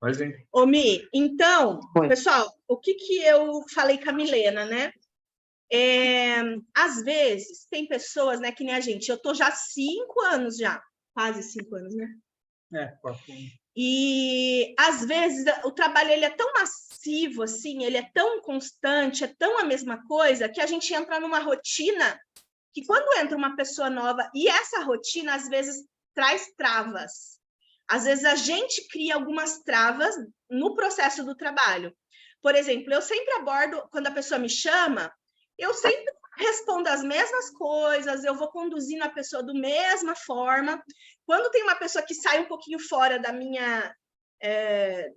Mas, hein? Ô, Mi, então, Oi. pessoal, o que eu falei com a Milena, né? Às vezes, tem pessoas, né, que nem a gente, eu tô já há 5 anos já, quase 5 anos, né? 4 anos. E, às vezes, o trabalho ele é tão massivo, assim, ele é tão constante, é tão a mesma coisa, que a gente entra numa rotina que quando entra uma pessoa nova, e essa rotina, às vezes, traz travas. Às vezes, a gente cria algumas travas no processo do trabalho. Por exemplo, eu sempre abordo, quando a pessoa me chama, eu sempre respondo as mesmas coisas, eu vou conduzindo a pessoa da mesma forma. Quando tem uma pessoa que sai um pouquinho fora da minha...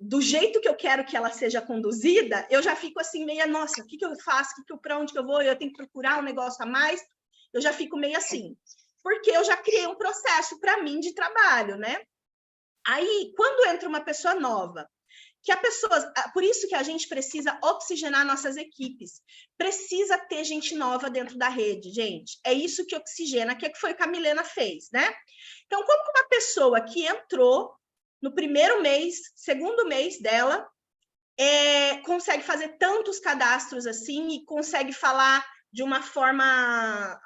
do jeito que eu quero que ela seja conduzida, eu já fico assim, meia, nossa, o que eu faço? Para onde que eu vou? Eu tenho que procurar um negócio a mais? Eu já fico meio assim, porque eu já criei um processo para mim de trabalho, né? Aí, quando entra uma pessoa nova, que a pessoa, por isso que a gente precisa oxigenar nossas equipes, precisa ter gente nova dentro da rede, gente, é isso que oxigena, que foi o que a Milena fez, né? Então, como que uma pessoa que entrou no primeiro mês, segundo mês dela, consegue fazer tantos cadastros assim e consegue falar de uma forma...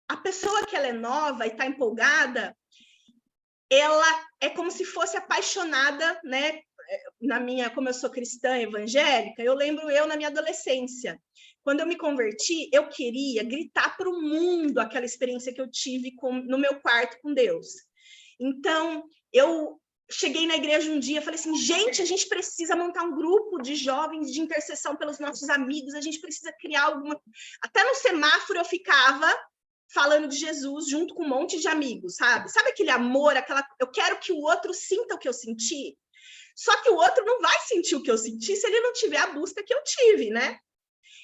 A pessoa que ela é nova e está empolgada, ela é como se fosse apaixonada, né? Como eu sou cristã evangélica, eu lembro eu na minha adolescência. Quando eu me converti, eu queria gritar para o mundo aquela experiência que eu tive no meu quarto com Deus. Então, eu cheguei na igreja um dia e falei assim, gente, a gente precisa montar um grupo de jovens de intercessão pelos nossos amigos, a gente precisa criar alguma... Até no semáforo eu ficava falando de Jesus junto com um monte de amigos, sabe? Sabe aquele amor, eu quero que o outro sinta o que eu senti? Só que o outro não vai sentir o que eu senti se ele não tiver a busca que eu tive, né?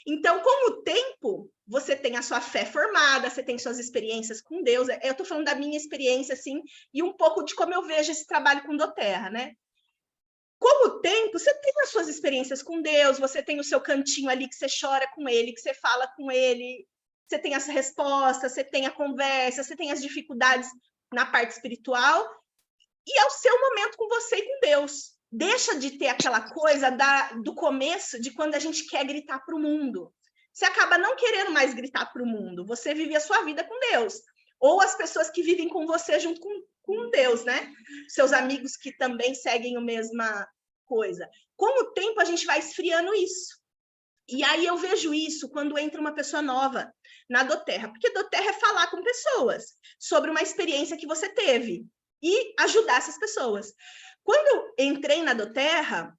Então, com o tempo, você tem a sua fé formada, você tem suas experiências com Deus. Eu estou falando da minha experiência, assim, e um pouco de como eu vejo esse trabalho com Doterra, né? Com o tempo, você tem as suas experiências com Deus, você tem o seu cantinho ali que você chora com ele, que você fala com ele, você tem as respostas, você tem a conversa, você tem as dificuldades na parte espiritual, e é o seu momento com você e com Deus. Deixa de ter aquela coisa do começo, de quando a gente quer gritar para o mundo. Você acaba não querendo mais gritar para o mundo, você vive a sua vida com Deus. Ou as pessoas que vivem com você junto com Deus, né? Seus amigos que também seguem a mesma coisa. Com o tempo, a gente vai esfriando isso. E aí eu vejo isso quando entra uma pessoa nova na Doterra, porque Doterra é falar com pessoas sobre uma experiência que você teve e ajudar essas pessoas. Quando eu entrei na Doterra,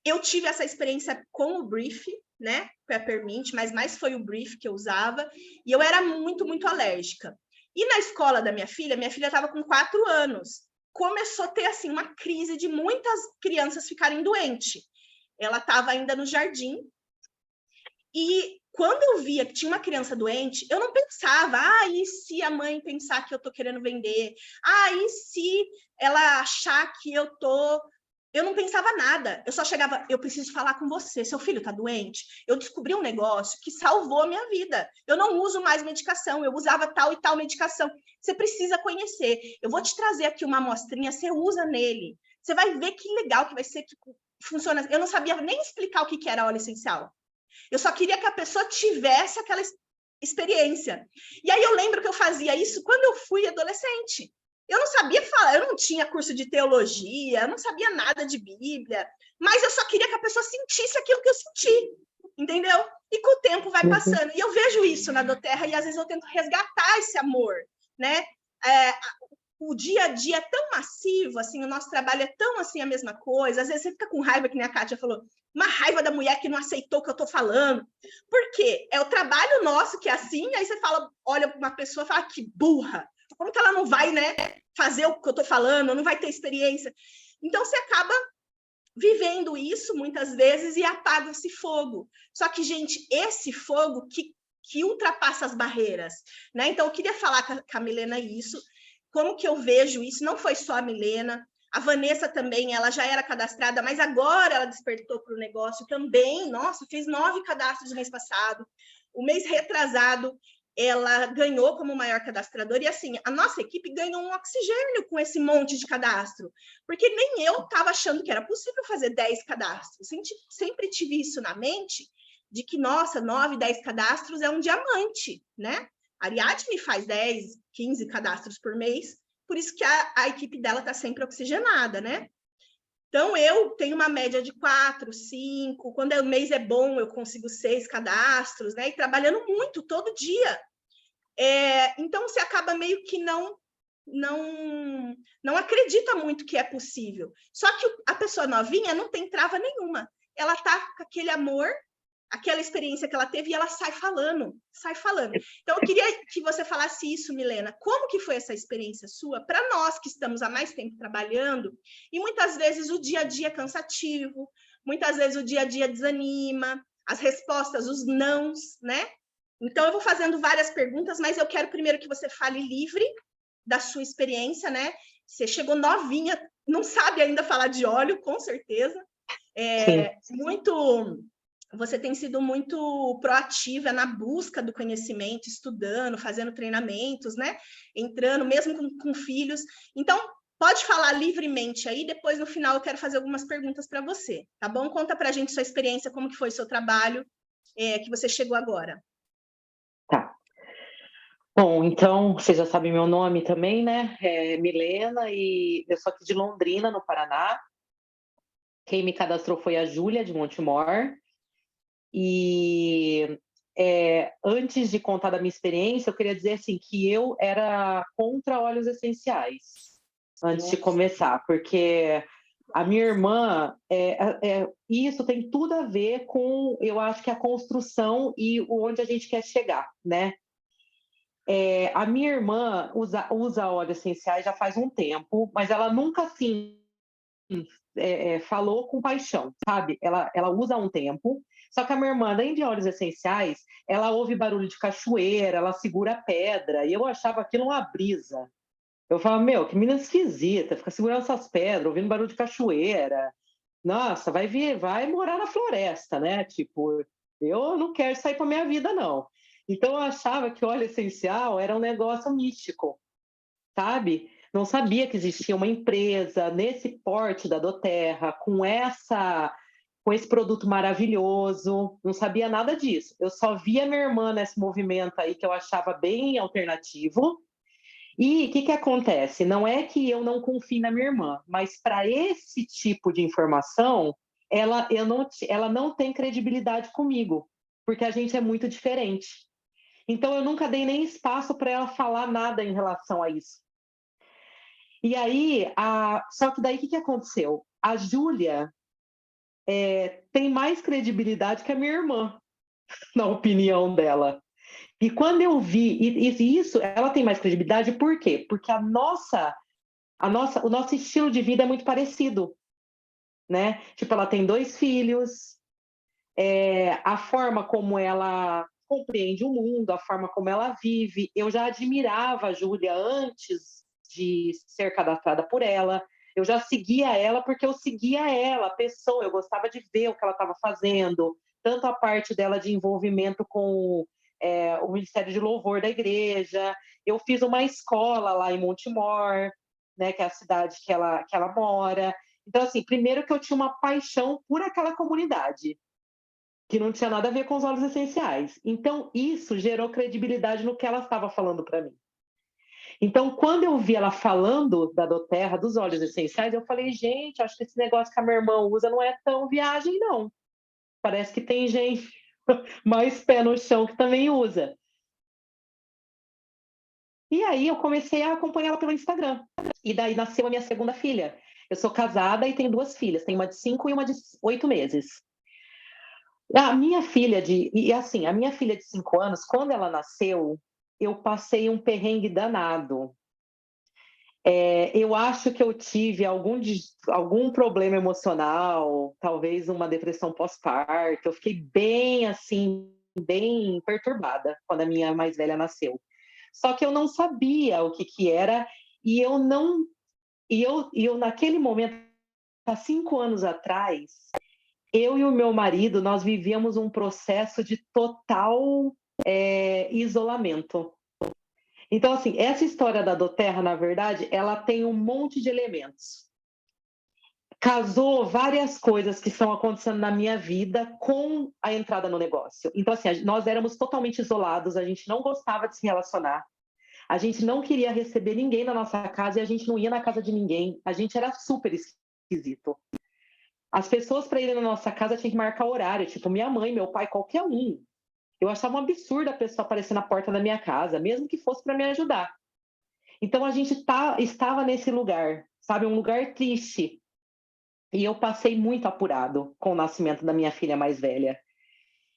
eu tive essa experiência com o Brief, né, Peppermint, mas mais foi o Brief que eu usava, e eu era muito, muito alérgica. E na escola da minha filha estava com 4 anos, começou a ter assim uma crise de muitas crianças ficarem doentes. Ela estava ainda no jardim, e quando eu via que tinha uma criança doente, eu não pensava, e se a mãe pensar que eu tô querendo vender? E se ela achar que eu tô... Eu não pensava nada, eu só chegava, eu preciso falar com você, seu filho tá doente? Eu descobri um negócio que salvou a minha vida, eu não uso mais medicação, eu usava tal e tal medicação, você precisa conhecer, eu vou te trazer aqui uma amostrinha, você usa nele, você vai ver que legal que vai ser, que funciona. Eu não sabia nem explicar o que era óleo essencial, eu só queria que a pessoa tivesse aquela experiência. E aí eu lembro que eu fazia isso quando eu fui adolescente. Eu não sabia falar, eu não tinha curso de teologia, eu não sabia nada de Bíblia, mas eu só queria que a pessoa sentisse aquilo que eu senti, entendeu? E com o tempo vai passando. E eu vejo isso na Doterra e às vezes eu tento resgatar esse amor, né? O dia a dia é tão massivo, assim, o nosso trabalho é tão assim a mesma coisa, às vezes você fica com raiva, que nem a Kátia falou, uma raiva da mulher que não aceitou o que eu tô falando. Por quê? É o trabalho nosso que é assim, aí você fala, olha para uma pessoa e fala, que burra, como que ela não vai, né, fazer o que eu tô falando, não vai ter experiência? Então você acaba vivendo isso muitas vezes e apaga esse fogo. Só que, gente, esse fogo que ultrapassa as barreiras, né? Então eu queria falar com a Milena isso, como que eu vejo isso, não foi só a Milena, a Vanessa também, ela já era cadastrada, mas agora ela despertou para o negócio também, nossa, fez 9 cadastros no mês passado, o mês retrasado, ela ganhou como maior cadastradora, e assim, a nossa equipe ganhou um oxigênio com esse monte de cadastro, porque nem eu estava achando que era possível fazer 10 cadastros. Sempre tive isso na mente, de que, nossa, 9, 10 cadastros é um diamante, né? A Ariadne faz 10, 15 cadastros por mês, por isso que a equipe dela está sempre oxigenada, né? Então, eu tenho uma média de 4, 5, quando o mês é bom, eu consigo 6 cadastros, né? E trabalhando muito, todo dia. Então, você acaba meio que não acredita muito que é possível. Só que a pessoa novinha não tem trava nenhuma. Ela está com aquele amor, aquela experiência que ela teve, e ela sai falando, sai falando. Então, eu queria que você falasse isso, Milena. Como que foi essa experiência sua? Para nós que estamos há mais tempo trabalhando, e muitas vezes o dia a dia é cansativo, muitas vezes o dia a dia desanima, as respostas, os nãos, né? Então, eu vou fazendo várias perguntas, mas eu quero primeiro que você fale livre da sua experiência, né? Você chegou novinha, não sabe ainda falar de óleo, com certeza. Você tem sido muito proativa na busca do conhecimento, estudando, fazendo treinamentos, né? Entrando, mesmo com filhos. Então, pode falar livremente aí, depois no final eu quero fazer algumas perguntas para você, tá bom? Conta para a gente sua experiência, como que foi o seu trabalho, que você chegou agora. Tá. Bom, então, você já sabe meu nome também, né? É Milena, e eu sou aqui de Londrina, no Paraná. Quem me cadastrou foi a Júlia, de Montemor. E antes de contar da minha experiência, eu queria dizer assim, que eu era contra óleos essenciais, antes de começar, porque a minha irmã, isso tem tudo a ver com, eu acho que a construção e onde a gente quer chegar, né? A minha irmã usa óleos essenciais já faz um tempo, mas ela nunca, assim, falou com paixão, sabe? Ela usa há um tempo, só que a minha irmã, além de óleos essenciais, ela ouve barulho de cachoeira, ela segura pedra, e eu achava aquilo uma brisa. Eu falava, meu, que menina esquisita, fica segurando essas pedras, ouvindo barulho de cachoeira. Nossa, vai morar na floresta, né? Tipo, eu não quero sair para minha vida, não. Então eu achava que óleo essencial era um negócio místico, sabe? Não sabia que existia uma empresa nesse porte da doTERRA, com esse produto maravilhoso, não sabia nada disso. Eu só via minha irmã nesse movimento aí que eu achava bem alternativo. E o que acontece? Não é que eu não confie na minha irmã, mas para esse tipo de informação, ela não tem credibilidade comigo, porque a gente é muito diferente. Então, eu nunca dei nem espaço para ela falar nada em relação a isso. E aí, só que daí o que aconteceu? A Júlia tem mais credibilidade que a minha irmã, na opinião dela. E quando eu vi, e isso, ela tem mais credibilidade por quê? Porque o nosso estilo de vida é muito parecido, né? Tipo, ela tem 2 filhos, a forma como ela compreende o mundo, a forma como ela vive. Eu já admirava a Júlia antes de ser cadastrada por ela. Eu já seguia ela porque eu seguia ela, a pessoa. Eu gostava de ver o que ela estava fazendo, tanto a parte dela de envolvimento com o Ministério de Louvor da igreja. Eu fiz uma escola lá em Montemor, né, que é a cidade que ela mora. Então, assim, primeiro que eu tinha uma paixão por aquela comunidade, que não tinha nada a ver com os óleos essenciais. Então, isso gerou credibilidade no que ela estava falando para mim. Então, quando eu vi ela falando da doTERRA, dos óleos essenciais, eu falei, gente, acho que esse negócio que a minha irmã usa não é tão viagem, não. Parece que tem gente mais pé no chão que também usa. E aí eu comecei a acompanhar ela pelo Instagram. E daí nasceu a minha segunda filha. Eu sou casada e tenho 2 filhas. Tenho uma de 5 e uma de 8 meses. A minha filha a minha filha de 5 anos, quando ela nasceu, eu passei um perrengue danado. Eu acho que eu tive algum problema emocional, talvez uma depressão pós-parto. Eu fiquei bem, assim, bem perturbada quando a minha mais velha nasceu. Só que eu não sabia o que era, e eu não. E eu, naquele momento, há 5 anos atrás, eu e o meu marido, nós vivíamos um processo de total isolamento. Então, assim, essa história da doTERRA, na verdade, ela tem um monte de elementos. Casou várias coisas que estão acontecendo na minha vida com a entrada no negócio. Então, assim, nós éramos totalmente isolados, a gente não gostava de se relacionar, a gente não queria receber ninguém na nossa casa e a gente não ia na casa de ninguém, a gente era super esquisito. As pessoas, para irem na nossa casa, tinham que marcar horário, tipo, minha mãe, meu pai, qualquer um. Eu achava um absurdo a pessoa aparecer na porta da minha casa, mesmo que fosse para me ajudar. Então, a gente estava nesse lugar, sabe, um lugar triste. E eu passei muito apurado com o nascimento da minha filha mais velha.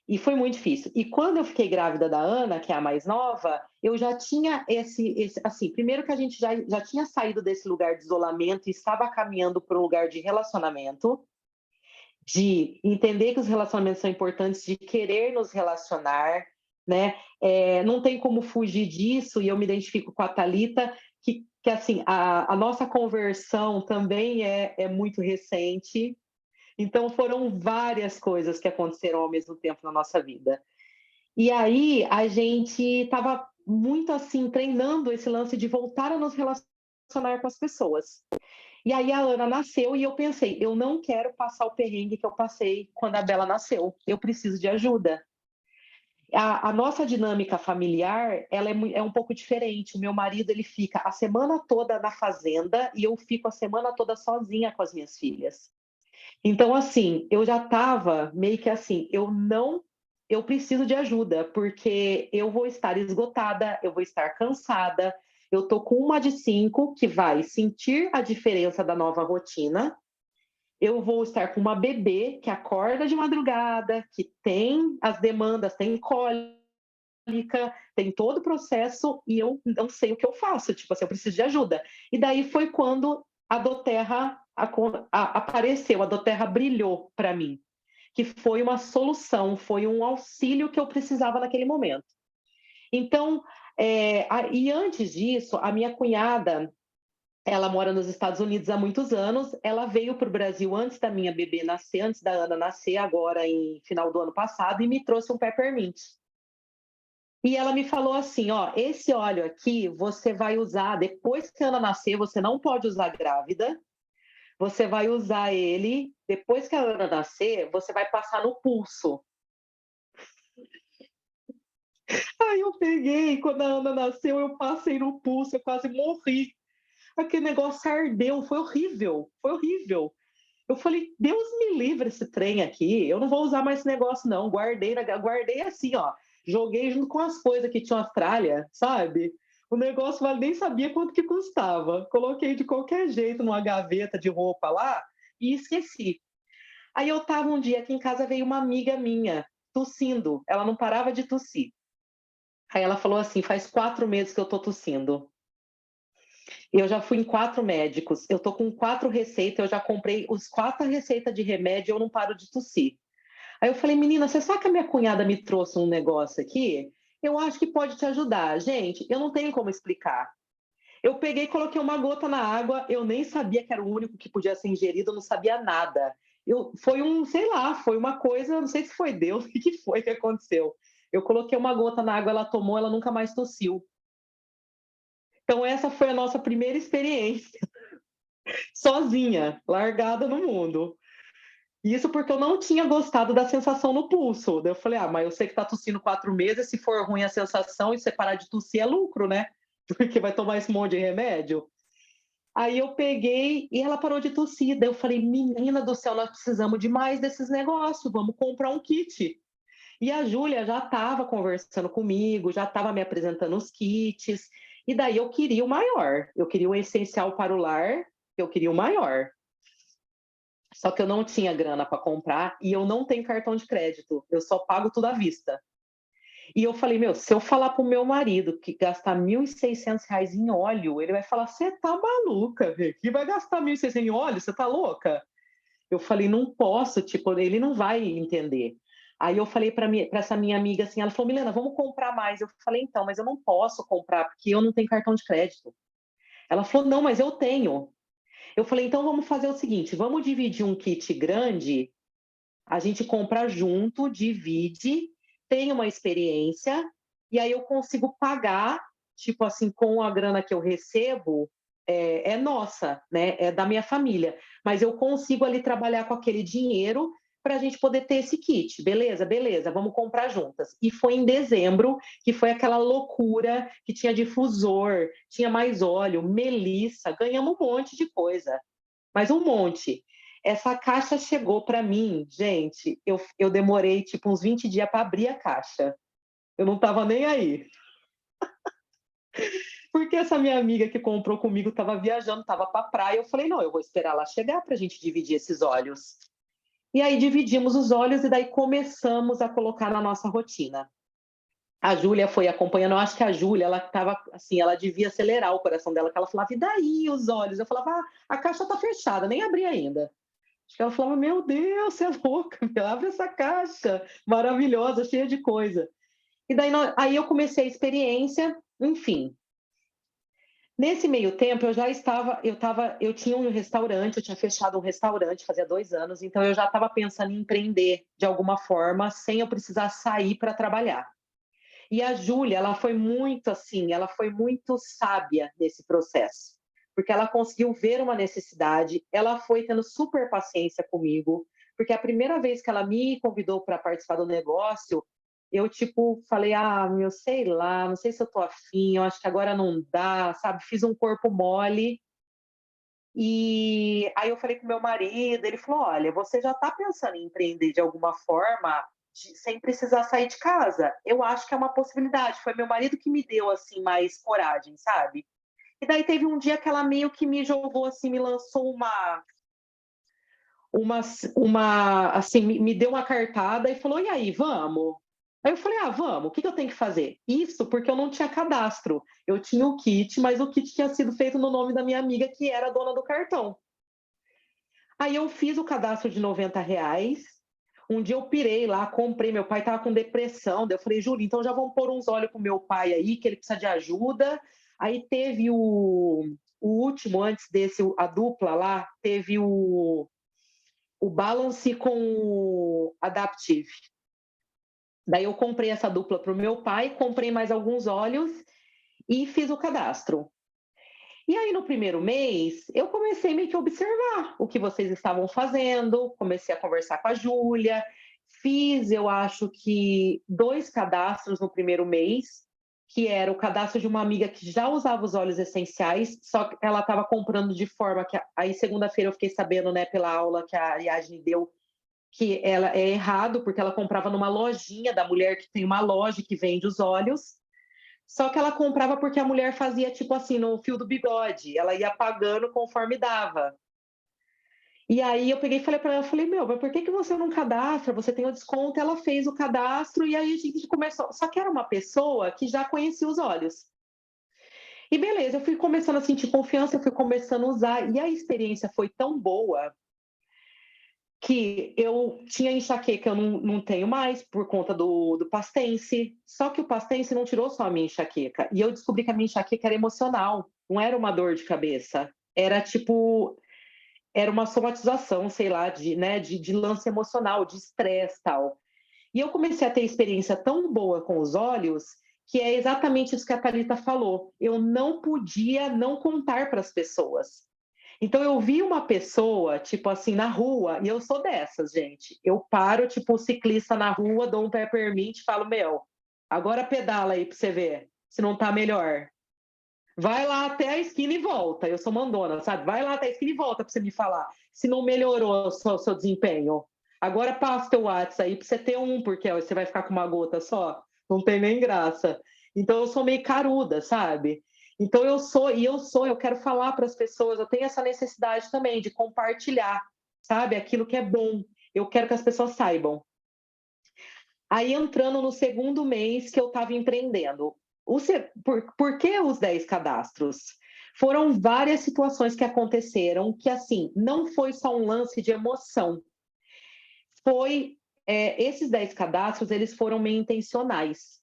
E foi muito difícil. E quando eu fiquei grávida da Ana, que é a mais nova, eu já tinha assim, primeiro que a gente já tinha saído desse lugar de isolamento e estava caminhando para um lugar de relacionamento, de entender que os relacionamentos são importantes, de querer nos relacionar, né? Não tem como fugir disso, e eu me identifico com a Thalita, que assim, a nossa conversão também é muito recente, então foram várias coisas que aconteceram ao mesmo tempo na nossa vida. E aí a gente estava muito assim, treinando esse lance de voltar a nos relacionar com as pessoas. E aí a Ana nasceu e eu pensei, eu não quero passar o perrengue que eu passei quando a Bela nasceu. Eu preciso de ajuda. A nossa dinâmica familiar, ela é um pouco diferente. O meu marido, ele fica a semana toda na fazenda e eu fico a semana toda sozinha com as minhas filhas. Então, assim, eu já estava meio que assim, eu preciso de ajuda, porque eu vou estar esgotada, eu vou estar cansada, eu tô com uma de 5 que vai sentir a diferença da nova rotina, eu vou estar com uma bebê que acorda de madrugada, que tem as demandas, tem cólica, tem todo o processo, e eu não sei o que eu faço, tipo assim, eu preciso de ajuda. E daí foi quando a doTERRA apareceu, a doTERRA brilhou para mim, que foi uma solução, foi um auxílio que eu precisava naquele momento. Então, e antes disso, a minha cunhada, ela mora nos Estados Unidos há muitos anos, ela veio para o Brasil antes da minha bebê nascer, antes da Ana nascer, agora em final do ano passado, e me trouxe um peppermint. E ela me falou assim, ó, esse óleo aqui você vai usar depois que a Ana nascer, você não pode usar grávida, você vai usar ele, depois que a Ana nascer, você vai passar no pulso. Aí eu peguei, quando a Ana nasceu, eu passei no pulso, eu quase morri. Aquele negócio ardeu, foi horrível, foi horrível. Eu falei, Deus me livre esse trem aqui, eu não vou usar mais esse negócio não. Guardei assim, ó, joguei junto com as coisas que tinha na Austrália, sabe? O negócio eu nem sabia quanto que custava. Coloquei de qualquer jeito numa gaveta de roupa lá e esqueci. Aí eu tava um dia aqui em casa, veio uma amiga minha tossindo, ela não parava de tossir. Aí ela falou assim, faz 4 meses que eu tô tossindo. Eu já fui em 4 médicos, eu tô com 4 receitas, eu já comprei os 4 receitas de remédio, eu não paro de tossir. Aí eu falei, menina, você sabe que a minha cunhada me trouxe um negócio aqui? Eu acho que pode te ajudar. Gente, eu não tenho como explicar. Eu peguei e coloquei uma gota na água, eu nem sabia que era o único que podia ser ingerido, eu não sabia nada. Sei lá, foi uma coisa, não sei se foi Deus, o que foi que aconteceu. Eu coloquei uma gota na água, ela tomou, ela nunca mais tossiu. Então essa foi a nossa primeira experiência, sozinha, largada no mundo. Isso porque eu não tinha gostado da sensação no pulso. Daí eu falei, mas eu sei que tá tossindo 4 meses, se for ruim a sensação e você parar de tossir é lucro, né? Porque vai tomar esse monte de remédio. Aí eu peguei e ela parou de tossir. Daí eu falei, menina do céu, nós precisamos de mais desses negócios, vamos comprar um kit. E a Júlia já estava conversando comigo, já estava me apresentando os kits. E daí eu queria o maior. Eu queria o essencial para o lar, eu queria o maior. Só que eu não tinha grana para comprar e eu não tenho cartão de crédito. Eu só pago tudo à vista. E eu falei, meu, se eu falar pro meu marido que gastar R$ 1.600 em óleo, ele vai falar, você tá maluca, velho? Que vai gastar 1.600 em óleo? Você tá louca? Eu falei, não posso, tipo, ele não vai entender. Aí eu falei para essa minha amiga assim, ela falou, Milena, vamos comprar mais. Eu falei, então, mas eu não posso comprar porque eu não tenho cartão de crédito. Ela falou, não, mas eu tenho. Eu falei, então vamos fazer o seguinte, vamos dividir um kit grande, a gente compra junto, divide, tenho uma experiência, e aí eu consigo pagar, tipo assim, com a grana que eu recebo, é nossa, né? É da minha família. Mas eu consigo ali trabalhar com aquele dinheiro para a gente poder ter esse kit. Beleza, beleza, vamos comprar juntas. E foi em dezembro que foi aquela loucura que tinha difusor, tinha mais óleo, melissa, ganhamos um monte de coisa, mas um monte. Essa caixa chegou para mim, gente, eu demorei tipo uns 20 dias para abrir a caixa. Eu não estava nem aí. Porque essa minha amiga que comprou comigo estava viajando, estava para praia. Eu falei, não, eu vou esperar ela chegar para a gente dividir esses óleos. E aí dividimos os óleos e daí começamos a colocar na nossa rotina. A Júlia foi acompanhando, eu acho que a Júlia, ela estava assim, ela devia acelerar o coração dela, que ela falava, e daí os olhos? Eu falava, a caixa está fechada, nem abri ainda. Acho que ela falava, meu Deus, você é louca, abre essa caixa maravilhosa, cheia de coisa. E daí aí eu comecei a experiência, enfim. Nesse meio tempo, eu tinha um restaurante, eu tinha fechado um restaurante fazia 2 anos, então eu já estava pensando em empreender de alguma forma, sem eu precisar sair para trabalhar. E a Júlia, ela foi muito assim, ela foi muito sábia nesse processo, porque ela conseguiu ver uma necessidade, ela foi tendo super paciência comigo, porque a primeira vez que ela me convidou para participar do negócio, eu, tipo, falei, meu, sei lá, não sei se eu tô afim, eu acho que agora não dá, sabe? Fiz um corpo mole. E aí eu falei com meu marido, ele falou, olha, você já está pensando em empreender de alguma forma, sem precisar sair de casa. Eu acho que é uma possibilidade. Foi meu marido que me deu, assim, mais coragem, sabe? E daí teve um dia que ela meio que me jogou, assim, me lançou uma, assim, me deu uma cartada e falou, e aí, vamos? Aí eu falei, vamos, o que eu tenho que fazer? Isso porque eu não tinha cadastro. Eu tinha o kit, mas o kit tinha sido feito no nome da minha amiga, que era a dona do cartão. Aí eu fiz o cadastro de R$ 90. Um dia eu pirei lá, comprei. Meu pai estava com depressão. Daí eu falei, Júlia, então já vamos pôr uns olhos pro meu pai aí, que ele precisa de ajuda. Aí teve o último, antes desse, a dupla lá, teve o Balance com o Adaptive. Daí eu comprei essa dupla para o meu pai, comprei mais alguns óleos e fiz o cadastro. E aí, no primeiro mês, eu comecei meio que a observar o que vocês estavam fazendo, comecei a conversar com a Júlia, fiz, eu acho que 2 cadastros no primeiro mês, que era o cadastro de uma amiga que já usava os óleos essenciais, só que ela estava comprando de forma que... Aí, segunda-feira, eu fiquei sabendo, né, pela aula que a Ariadne deu, que ela é errado, porque ela comprava numa lojinha da mulher que tem uma loja que vende os óleos, só que ela comprava porque a mulher fazia, tipo assim, no fio do bigode. Ela ia pagando conforme dava. E aí eu peguei e falei para ela, falei, meu, mas por que você não cadastra? Você tem o desconto. Ela fez o cadastro e aí a gente começou. Só que era uma pessoa que já conhecia os olhos. E beleza, eu fui começando a sentir confiança, eu fui começando a usar. E a experiência foi tão boa que eu tinha enxaqueca, eu não tenho mais por conta do Pastense. Só que o Pastense não tirou só a minha enxaqueca. E eu descobri que a minha enxaqueca era emocional, não era uma dor de cabeça. Era tipo, era uma somatização, sei lá, de lance emocional, de estresse e tal. E eu comecei a ter experiência tão boa com os olhos que é exatamente isso que a Thalita falou. Eu não podia não contar para as pessoas. Então eu vi uma pessoa, tipo assim, na rua, e eu sou dessas, gente. Eu paro, tipo, o ciclista na rua, dou um peppermint e falo, meu, agora pedala aí pra você ver se não tá melhor. Vai lá até a esquina e volta. Eu sou mandona, sabe? Vai lá até a esquina e volta pra você me falar se não melhorou o seu desempenho. Agora passa o teu WhatsApp aí pra você ter um, porque ó, você vai ficar com uma gota só. Não tem nem graça. Então eu sou meio caruda, sabe? Então eu quero falar para as pessoas, eu tenho essa necessidade também de compartilhar, sabe? Aquilo que é bom. Eu quero que as pessoas saibam. Aí entrando no segundo mês que eu estava empreendendo. Por que os 10 cadastros? Foram várias situações que aconteceram que, assim, não foi só um lance de emoção. Esses 10 cadastros, eles foram meio intencionais.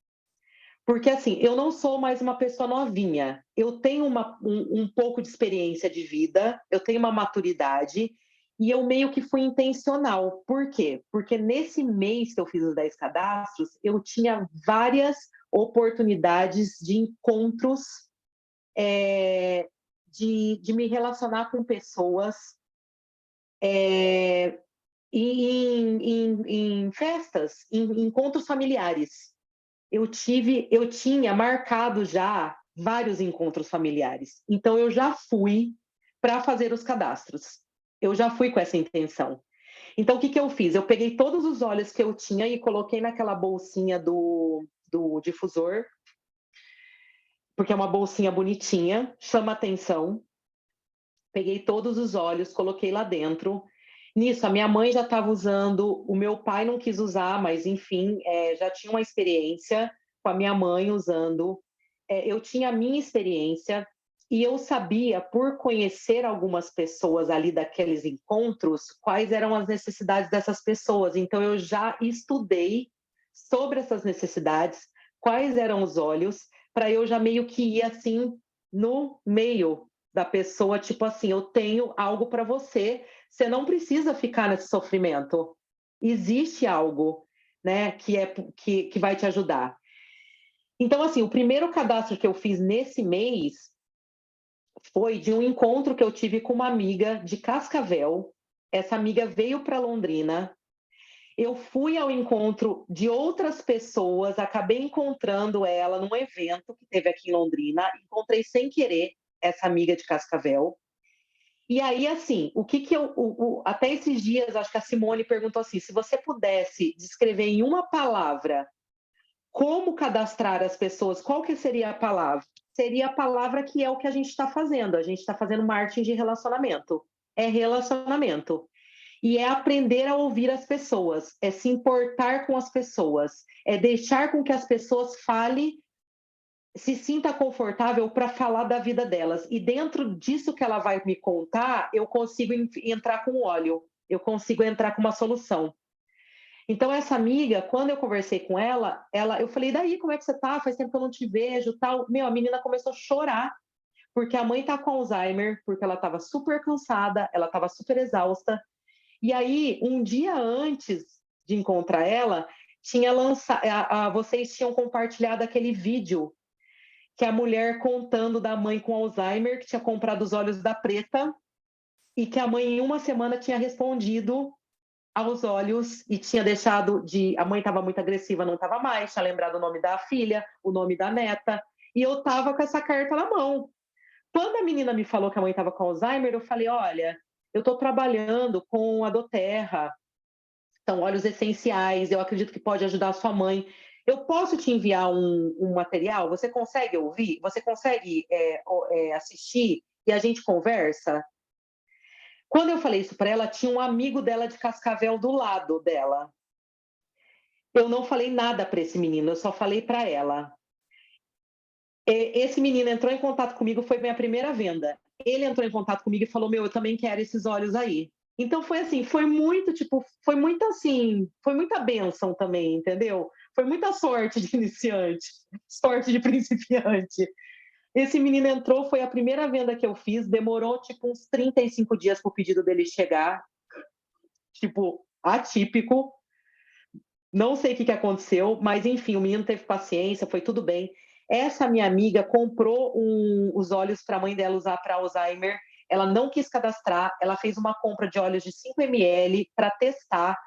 Porque, assim, eu não sou mais uma pessoa novinha. Eu tenho um pouco de experiência de vida, eu tenho uma maturidade, E eu meio que fui intencional. Por quê? Porque nesse mês que eu fiz os 10 cadastros, eu tinha várias oportunidades de encontros, de me relacionar com pessoas, em festas, em encontros familiares. Eu tinha marcado já vários encontros familiares. Então, eu já fui para fazer os cadastros. Eu já fui com essa intenção. Então, o que eu fiz? Eu peguei todos os óleos que eu tinha e coloquei naquela bolsinha do difusor, porque é uma bolsinha bonitinha, chama atenção. Peguei todos os óleos, coloquei lá dentro. Nisso, a minha mãe já estava usando, o meu pai não quis usar, mas enfim, já tinha uma experiência com a minha mãe usando. Eu tinha a minha experiência e eu sabia, por conhecer algumas pessoas ali daqueles encontros, quais eram as necessidades dessas pessoas. Então, eu já estudei sobre essas necessidades, quais eram os óleos, para eu já meio que ir assim no meio da pessoa, tipo assim, eu tenho algo para você, você não precisa ficar nesse sofrimento. Existe algo, né, que vai te ajudar. Então, assim, o primeiro cadastro que eu fiz nesse mês foi de um encontro que eu tive com uma amiga de Cascavel. Essa amiga veio para Londrina. Eu fui ao encontro de outras pessoas, acabei encontrando ela num evento que teve aqui em Londrina. Encontrei sem querer essa amiga de Cascavel. E aí, assim, até esses dias, acho que a Simone perguntou assim: se você pudesse descrever em uma palavra como cadastrar as pessoas, qual que seria a palavra? Seria a palavra que é o que a gente está fazendo. A gente está fazendo marketing de relacionamento. É relacionamento. E é aprender a ouvir as pessoas, é se importar com as pessoas, é deixar com que as pessoas falem, se sinta confortável para falar da vida delas. E dentro disso que ela vai me contar, eu consigo entrar com óleo, eu consigo entrar com uma solução. Então, essa amiga, quando eu conversei com ela, eu falei, daí, como é que você tá? Faz tempo que eu não te vejo, tal. Meu, a menina começou a chorar, porque a mãe tá com Alzheimer, porque ela estava super cansada, ela estava super exausta. E aí, um dia antes de encontrar ela, tinha lançado, vocês tinham compartilhado aquele vídeo que é a mulher contando da mãe com Alzheimer, que tinha comprado os olhos da Preta, e que a mãe, em uma semana, tinha respondido aos olhos e tinha deixado de. A mãe estava muito agressiva, não estava mais, tinha lembrado o nome da filha, o nome da neta, e eu estava com essa carta na mão. Quando a menina me falou que a mãe estava com Alzheimer, eu falei: olha, eu estou trabalhando com a Doterra, são óleos essenciais, eu acredito que pode ajudar a sua mãe. Eu posso te enviar um material? Você consegue ouvir? Você consegue assistir? E a gente conversa? Quando eu falei isso para ela, tinha um amigo dela de Cascavel do lado dela. Eu não falei nada para esse menino, eu só falei para ela. Esse menino entrou em contato comigo, foi minha primeira venda. Ele entrou em contato comigo e falou: meu, eu também quero esses óleos aí. Então foi assim, foi muito, tipo, foi muito assim, foi muita bênção também, entendeu? Foi muita sorte de iniciante, sorte de principiante. Esse menino entrou, foi a primeira venda que eu fiz, demorou tipo uns 35 dias para o pedido dele chegar, tipo, atípico. Não sei o que aconteceu, mas enfim, o menino teve paciência, foi tudo bem. Essa minha amiga comprou os óleos para a mãe dela usar para Alzheimer. Ela não quis cadastrar, ela fez uma compra de óleos de 5 ml para testar.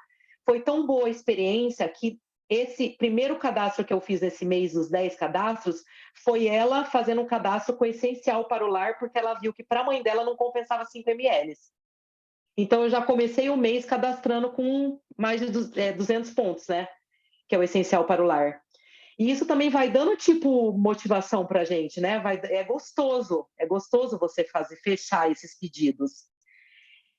Foi tão boa a experiência que esse primeiro cadastro que eu fiz nesse mês, os 10 cadastros, foi ela fazendo um cadastro com essencial para o lar, porque ela viu que para a mãe dela não compensava 5 ml. Então, eu já comecei o mês cadastrando com mais de 200 pontos, né? Que é o essencial para o lar. E isso também vai dando, tipo, motivação para a gente, né? É gostoso você fechar esses pedidos.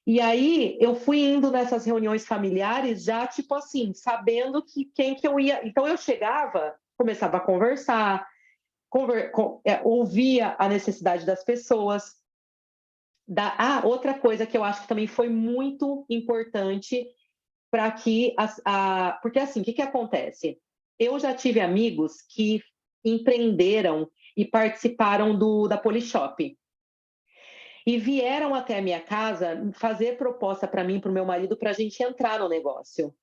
E aí, eu fui indo nessas reuniões familiares já, tipo assim, sabendo que quem que eu ia... Então, eu chegava, começava a conversar, ouvia a necessidade das pessoas. Outra coisa que eu acho que também foi muito importante para que porque assim, o que acontece? Eu já tive amigos que empreenderam e participaram da Polishop. e vieram até a minha casa fazer proposta para mim e para o meu marido para a gente entrar no negócio.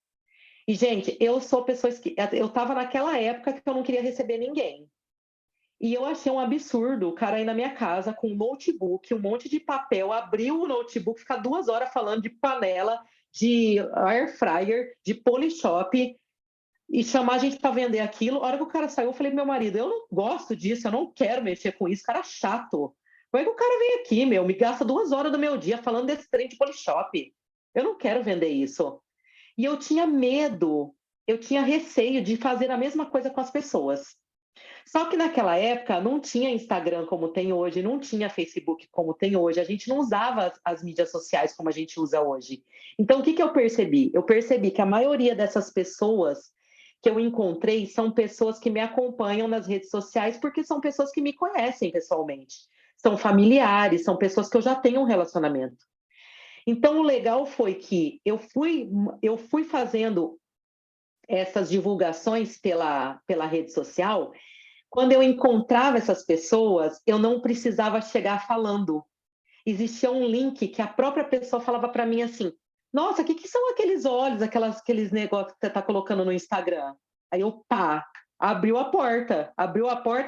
E, gente, eu sou pessoas que. Eu estava naquela época que eu não queria receber ninguém. E eu achei um absurdo o cara ir na minha casa com um notebook, um monte de papel, abrir o notebook, ficar 2 horas falando de panela, de air fryer, de polishop, e chamar a gente para vender aquilo. A hora que o cara saiu, eu falei pro meu marido, eu não gosto disso, eu não quero mexer com isso, cara chato. Como é que o cara vem aqui, meu, me gasta 2 horas do meu dia falando desse trem de polishop? Eu não quero vender isso. E eu tinha medo, eu tinha receio de fazer a mesma coisa com as pessoas. Só que naquela época não tinha Instagram como tem hoje, não tinha Facebook como tem hoje, a gente não usava as mídias sociais como a gente usa hoje. Então, o que, que eu percebi? Eu percebi que a maioria dessas pessoas que eu encontrei são pessoas que me acompanham nas redes sociais porque são pessoas que me conhecem pessoalmente. São familiares, são pessoas que eu já tenho um relacionamento. Então, o legal foi que eu fui fazendo essas divulgações pela rede social. Quando eu encontrava essas pessoas, eu não precisava chegar falando. Existia um link que a própria pessoa falava para mim assim: Nossa, o que, que são aqueles olhos, aqueles negócios que você está colocando no Instagram? Aí eu, pá, abriu a porta,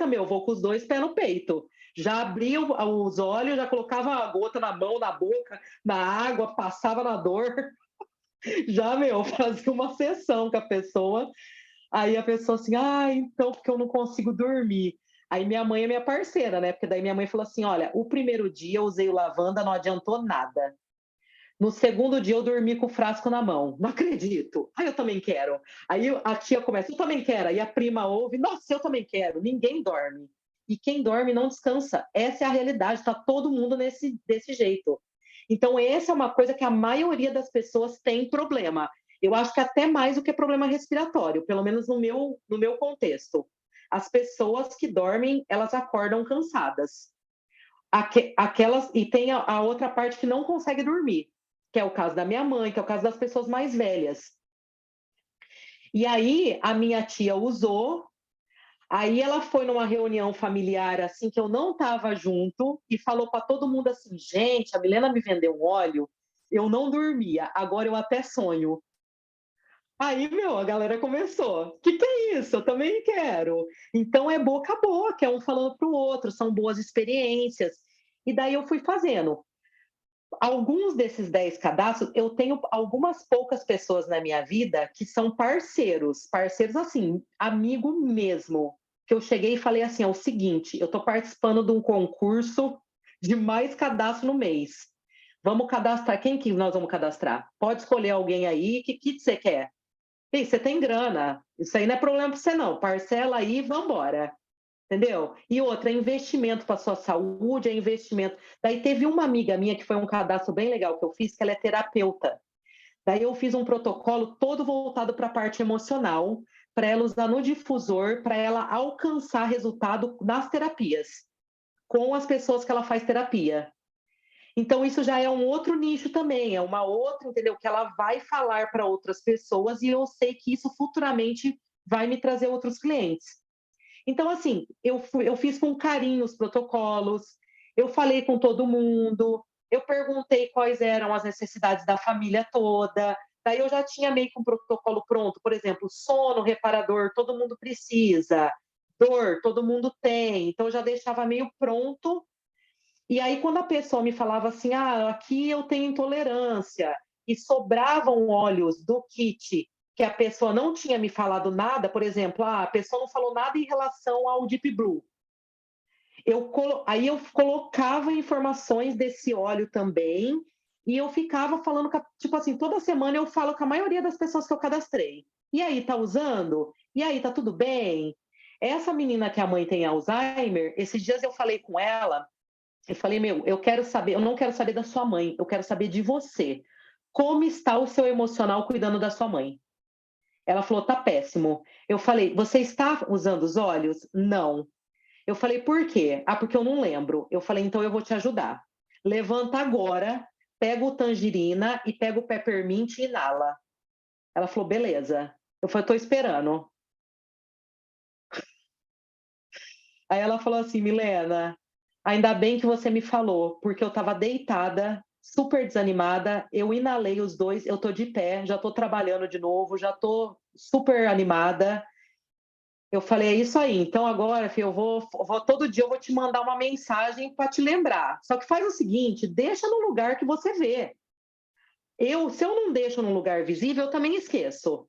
meu, vou com os dois pés no peito. Já abria os olhos, já colocava a gota na mão, na boca, na água, passava na dor. Já, meu, fazia uma sessão com a pessoa. Aí a pessoa assim, então, porque eu não consigo dormir. Aí minha mãe é minha parceira, né? Porque daí minha mãe falou assim: olha, o primeiro dia eu usei o lavanda, não adiantou nada. No segundo dia eu dormi com o frasco na mão. Não acredito. Aí eu também quero. Aí a tia começa, eu também quero. Aí a prima ouve, nossa, eu também quero. Ninguém dorme. E quem dorme não descansa. Essa é a realidade, tá todo mundo desse jeito. Então, essa é uma coisa que a maioria das pessoas tem problema. Eu acho que até mais do que problema respiratório, pelo menos no meu contexto. As pessoas que dormem, elas acordam cansadas. Aquelas, e tem a outra parte que não consegue dormir, que é o caso da minha mãe, que é o caso das pessoas mais velhas. E aí a minha tia usou, aí ela foi numa reunião familiar assim que eu não estava junto e falou para todo mundo assim: gente, a Milena me vendeu um óleo, eu não dormia, agora eu até sonho. Aí, meu, a galera começou. Que é isso? Eu também quero. Então é boca a boca, é um falando para o outro, são boas experiências. E daí eu fui fazendo. Alguns desses 10 cadastros, eu tenho algumas poucas pessoas na minha vida que são parceiros assim, amigo mesmo. Que eu cheguei e falei assim: é o seguinte, eu estou participando de um concurso de mais cadastro no mês. Vamos cadastrar. Quem que nós vamos cadastrar? Pode escolher alguém aí. Que kit você quer? Ei, você tem grana. Isso aí não é problema para você, não. Parcela aí e vambora. Entendeu? E outra, é investimento para sua saúde, é investimento. Daí teve uma amiga minha que foi um cadastro bem legal que eu fiz, que ela é terapeuta. Daí eu fiz um protocolo todo voltado para a parte emocional, para ela usar no difusor, para ela alcançar resultado nas terapias, com as pessoas que ela faz terapia. Então, isso já é um outro nicho também, é uma outra, entendeu? Que ela vai falar para outras pessoas e eu sei que isso futuramente vai me trazer outros clientes. Então, assim, eu fiz com carinho os protocolos, eu falei com todo mundo, eu perguntei quais eram as necessidades da família toda, daí eu já tinha meio que um protocolo pronto, por exemplo, sono reparador, todo mundo precisa, dor, todo mundo tem, então eu já deixava meio pronto. E aí, quando a pessoa me falava assim, aqui eu tenho intolerância, e sobravam óleos do kit que a pessoa não tinha me falado nada, por exemplo, a pessoa não falou nada em relação ao Deep Blue. Aí eu colocava informações desse óleo também, e eu ficava falando, tipo assim, toda semana eu falo com a maioria das pessoas que eu cadastrei. E aí, tá usando? E aí, tá tudo bem? Essa menina que a mãe tem Alzheimer, esses dias eu falei com ela, eu falei, meu, eu quero saber, eu não quero saber da sua mãe, eu quero saber de você. Como está o seu emocional cuidando da sua mãe? Ela falou, tá péssimo. Eu falei, você está usando os olhos? Não. Eu falei, por quê? Porque eu não lembro. Eu falei, então eu vou te ajudar. Levanta agora, pega o tangerina e pega o peppermint e inala. Ela falou, beleza. Eu falei, tô esperando. Aí ela falou assim, Milena, Ainda bem que você me falou, porque eu estava deitada, super desanimada, eu inalei os dois, eu tô de pé, já tô trabalhando de novo, já tô super animada. Eu falei, é isso aí. Então agora, filho, todo dia eu vou te mandar uma mensagem para te lembrar. Só que faz o seguinte, deixa no lugar que você vê. Se eu não deixo num lugar visível, eu também esqueço.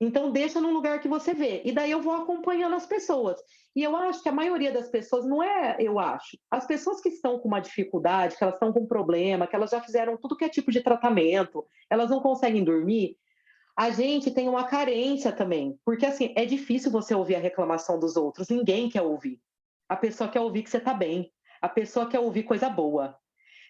Então deixa num lugar que você vê. E daí eu vou acompanhando as pessoas. E eu acho que a maioria das pessoas, não é, eu acho, as pessoas que estão com uma dificuldade, que elas estão com um problema, que elas já fizeram tudo que é tipo de tratamento, elas não conseguem dormir, a gente tem uma carência também, porque assim, é difícil você ouvir a reclamação dos outros, ninguém quer ouvir. A pessoa quer ouvir que você está bem, a pessoa quer ouvir coisa boa.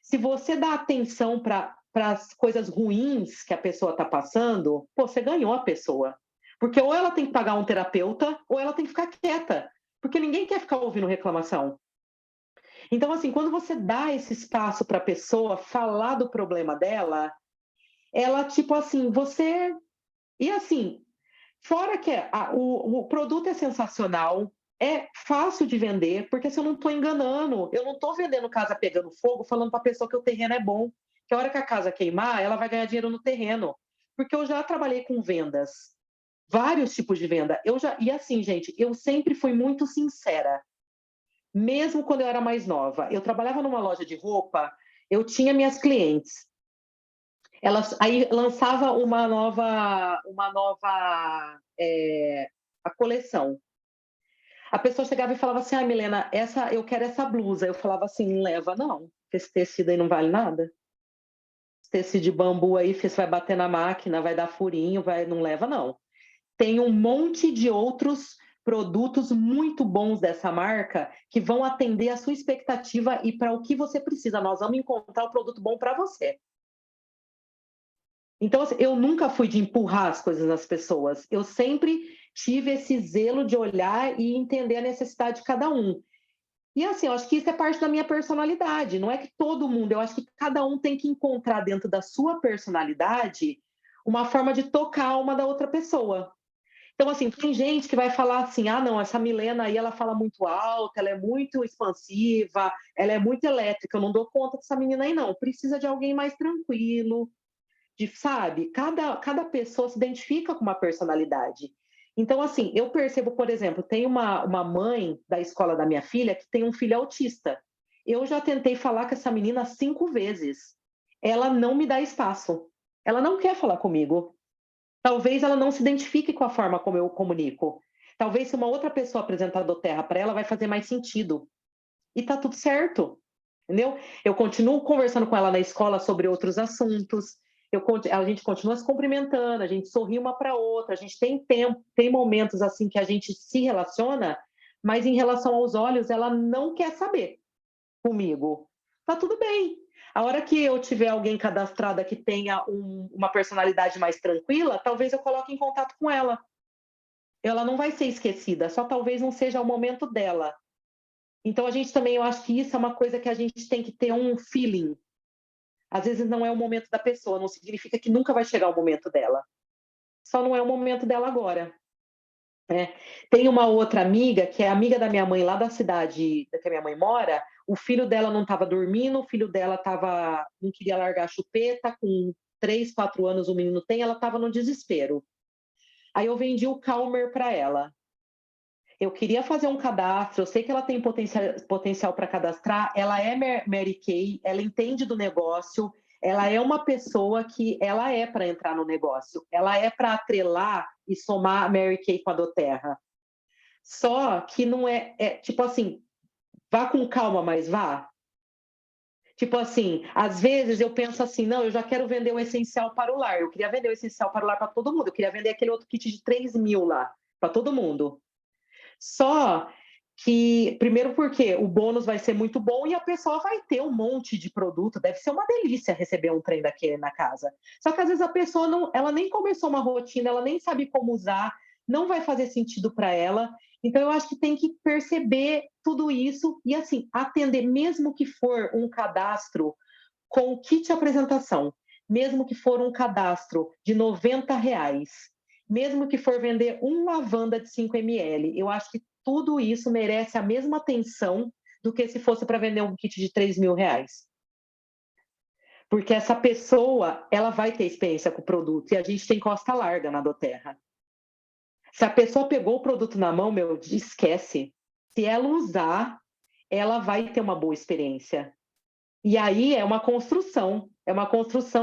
Se você dá atenção para as coisas ruins que a pessoa está passando, pô, você ganhou a pessoa. Porque ou ela tem que pagar um terapeuta, ou ela tem que ficar quieta. Porque ninguém quer ficar ouvindo reclamação. Então, assim, quando você dá esse espaço para a pessoa falar do problema dela, ela, tipo assim, você. E assim, fora que o produto é sensacional, é fácil de vender, porque se eu não estou enganando, eu não estou vendendo casa pegando fogo, falando para a pessoa que o terreno é bom, que a hora que a casa queimar, ela vai ganhar dinheiro no terreno. Porque eu já trabalhei com vendas, vários tipos de venda. E assim, gente, eu sempre fui muito sincera, mesmo quando eu era mais nova. Eu trabalhava numa loja de roupa, eu tinha minhas clientes. Elas aí lançava a coleção. A pessoa chegava e falava assim: Milena, eu quero essa blusa. Eu falava assim: leva, não. Esse tecido aí não vale nada. Esse tecido de bambu aí, você vai bater na máquina, vai dar furinho, não leva, não. Tem um monte de outros produtos muito bons dessa marca que vão atender a sua expectativa e para o que você precisa. Nós vamos encontrar o produto bom para você. Então, assim, eu nunca fui de empurrar as coisas nas pessoas. Eu sempre tive esse zelo de olhar e entender a necessidade de cada um. E assim, eu acho que isso é parte da minha personalidade. Não é que todo mundo, eu acho que cada um tem que encontrar dentro da sua personalidade uma forma de tocar a alma da outra pessoa. Então, assim, tem gente que vai falar assim: ah, não, essa Milena aí, ela fala muito alto, ela é muito expansiva, ela é muito elétrica, eu não dou conta dessa menina aí, não. Precisa de alguém mais tranquilo, sabe, cada pessoa se identifica com uma personalidade. Então, assim, eu percebo, por exemplo, tem uma mãe da escola da minha filha que tem um filho autista. Eu já tentei falar com essa menina 5 vezes. Ela não me dá espaço. Ela não quer falar comigo. Talvez ela não se identifique com a forma como eu comunico. Talvez se uma outra pessoa apresentar do Terra para ela, vai fazer mais sentido. E tá tudo certo, entendeu? Eu continuo conversando com ela na escola sobre outros assuntos, a gente continua se cumprimentando, a gente sorri uma para outra, a gente tem tempo, tem momentos assim que a gente se relaciona, mas em relação aos olhos, ela não quer saber comigo. Tá tudo bem. A hora que eu tiver alguém cadastrada que tenha uma personalidade mais tranquila, talvez eu coloque em contato com ela. Ela não vai ser esquecida, só talvez não seja o momento dela. Então, a gente também, eu acho que isso é uma coisa que a gente tem que ter um feeling. Às vezes não é o momento da pessoa, não significa que nunca vai chegar o momento dela. Só não é o momento dela agora. Né? Tem uma outra amiga, que é amiga da minha mãe, lá da cidade que a minha mãe mora, o filho dela não estava dormindo, o filho dela não queria largar a chupeta, com 3, 4 anos o menino tem, ela estava no desespero. Aí eu vendi o Calmer para ela. Eu queria fazer um cadastro, eu sei que ela tem potencial para cadastrar, ela é Mary Kay, ela entende do negócio, ela é uma pessoa que ela é para entrar no negócio, ela é para atrelar e somar a Mary Kay com a Doterra. Só que não tipo assim, vá com calma, mas vá. Tipo assim, às vezes eu penso assim, não, eu já quero vender o essencial para o lar, eu queria vender o essencial para o lar para todo mundo, eu queria vender aquele outro kit de 3.000 lá, para todo mundo. Só que, primeiro porque o bônus vai ser muito bom e a pessoa vai ter um monte de produto, deve ser uma delícia receber um trem daquele na casa. Só que às vezes a pessoa não, ela nem começou uma rotina, ela nem sabe como usar, não vai fazer sentido para ela. Então eu acho que tem que perceber tudo isso e assim, atender, mesmo que for um cadastro com kit apresentação, mesmo que for um cadastro de R$ 90, mesmo que for vender uma lavanda de 5 ml, eu acho que tudo isso merece a mesma atenção do que se fosse para vender um kit de R$ 3.000. Porque essa pessoa, ela vai ter experiência com o produto, e a gente tem costa larga na doTERRA. Se a pessoa pegou o produto na mão, meu, esquece. Se ela usar, ela vai ter uma boa experiência. E aí é uma construção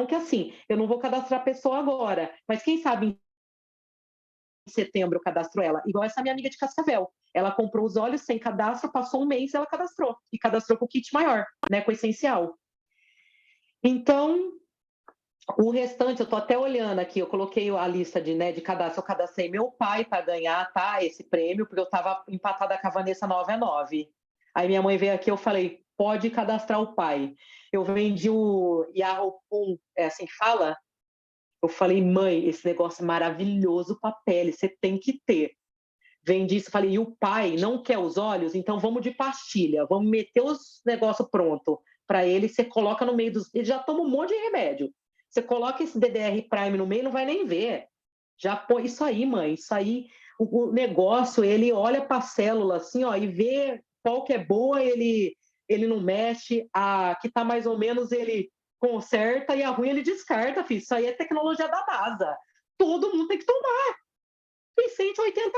que, assim, eu não vou cadastrar a pessoa agora, mas quem sabe em setembro eu cadastro ela, igual essa minha amiga de Cascavel. Ela comprou os óleos sem cadastro, passou um mês e ela cadastrou. E cadastrou com o kit maior, né, com o essencial. Então, o restante, eu estou até olhando aqui, eu coloquei a lista de cadastro, eu cadastrei meu pai para ganhar, tá, esse prêmio, porque eu estava empatada com a Vanessa 9-9. Aí minha mãe veio aqui, eu falei, pode cadastrar o pai. Eu vendi o Yahoo Pum, é assim que fala? Eu falei, mãe, esse negócio é maravilhoso para pele, você tem que ter. Vendi isso, falei, e o pai não quer os óleos, então vamos de pastilha, vamos meter os negócios pronto para ele, você coloca no meio dos... Ele já toma um monte de remédio. Você coloca esse DDR Prime no meio, não vai nem ver. Já põe isso aí, mãe, isso aí, o negócio, ele olha para a célula assim, ó, e vê qual que é boa, ele não mexe, a que tá mais ou menos ele conserta e a ruim ele descarta, filho. Isso aí é tecnologia da NASA. Todo mundo tem que tomar. Tem R$ 180.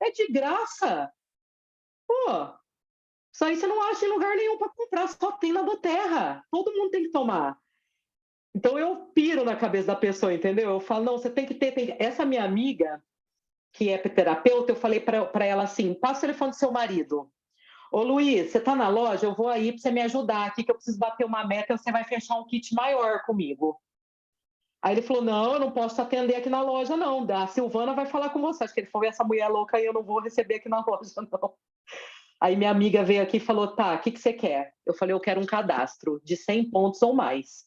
É de graça. Pô, isso aí você não acha em lugar nenhum para comprar, só tem na doTERRA. Todo mundo tem que tomar. Então eu piro na cabeça da pessoa, entendeu? Eu falo, não, você tem que ter. Essa minha amiga, que é terapeuta, eu falei para ela assim: passa o telefone do seu marido. Ô Luiz, você tá na loja? Eu vou aí para você me ajudar aqui, que eu preciso bater uma meta e você vai fechar um kit maior comigo. Aí ele falou, não, eu não posso te atender aqui na loja, não. A Silvana vai falar com você. Acho que ele falou, essa mulher louca aí eu não vou receber aqui na loja, não. Aí minha amiga veio aqui e falou, tá, o que você quer? Eu falei, eu quero um cadastro de 100 pontos ou mais.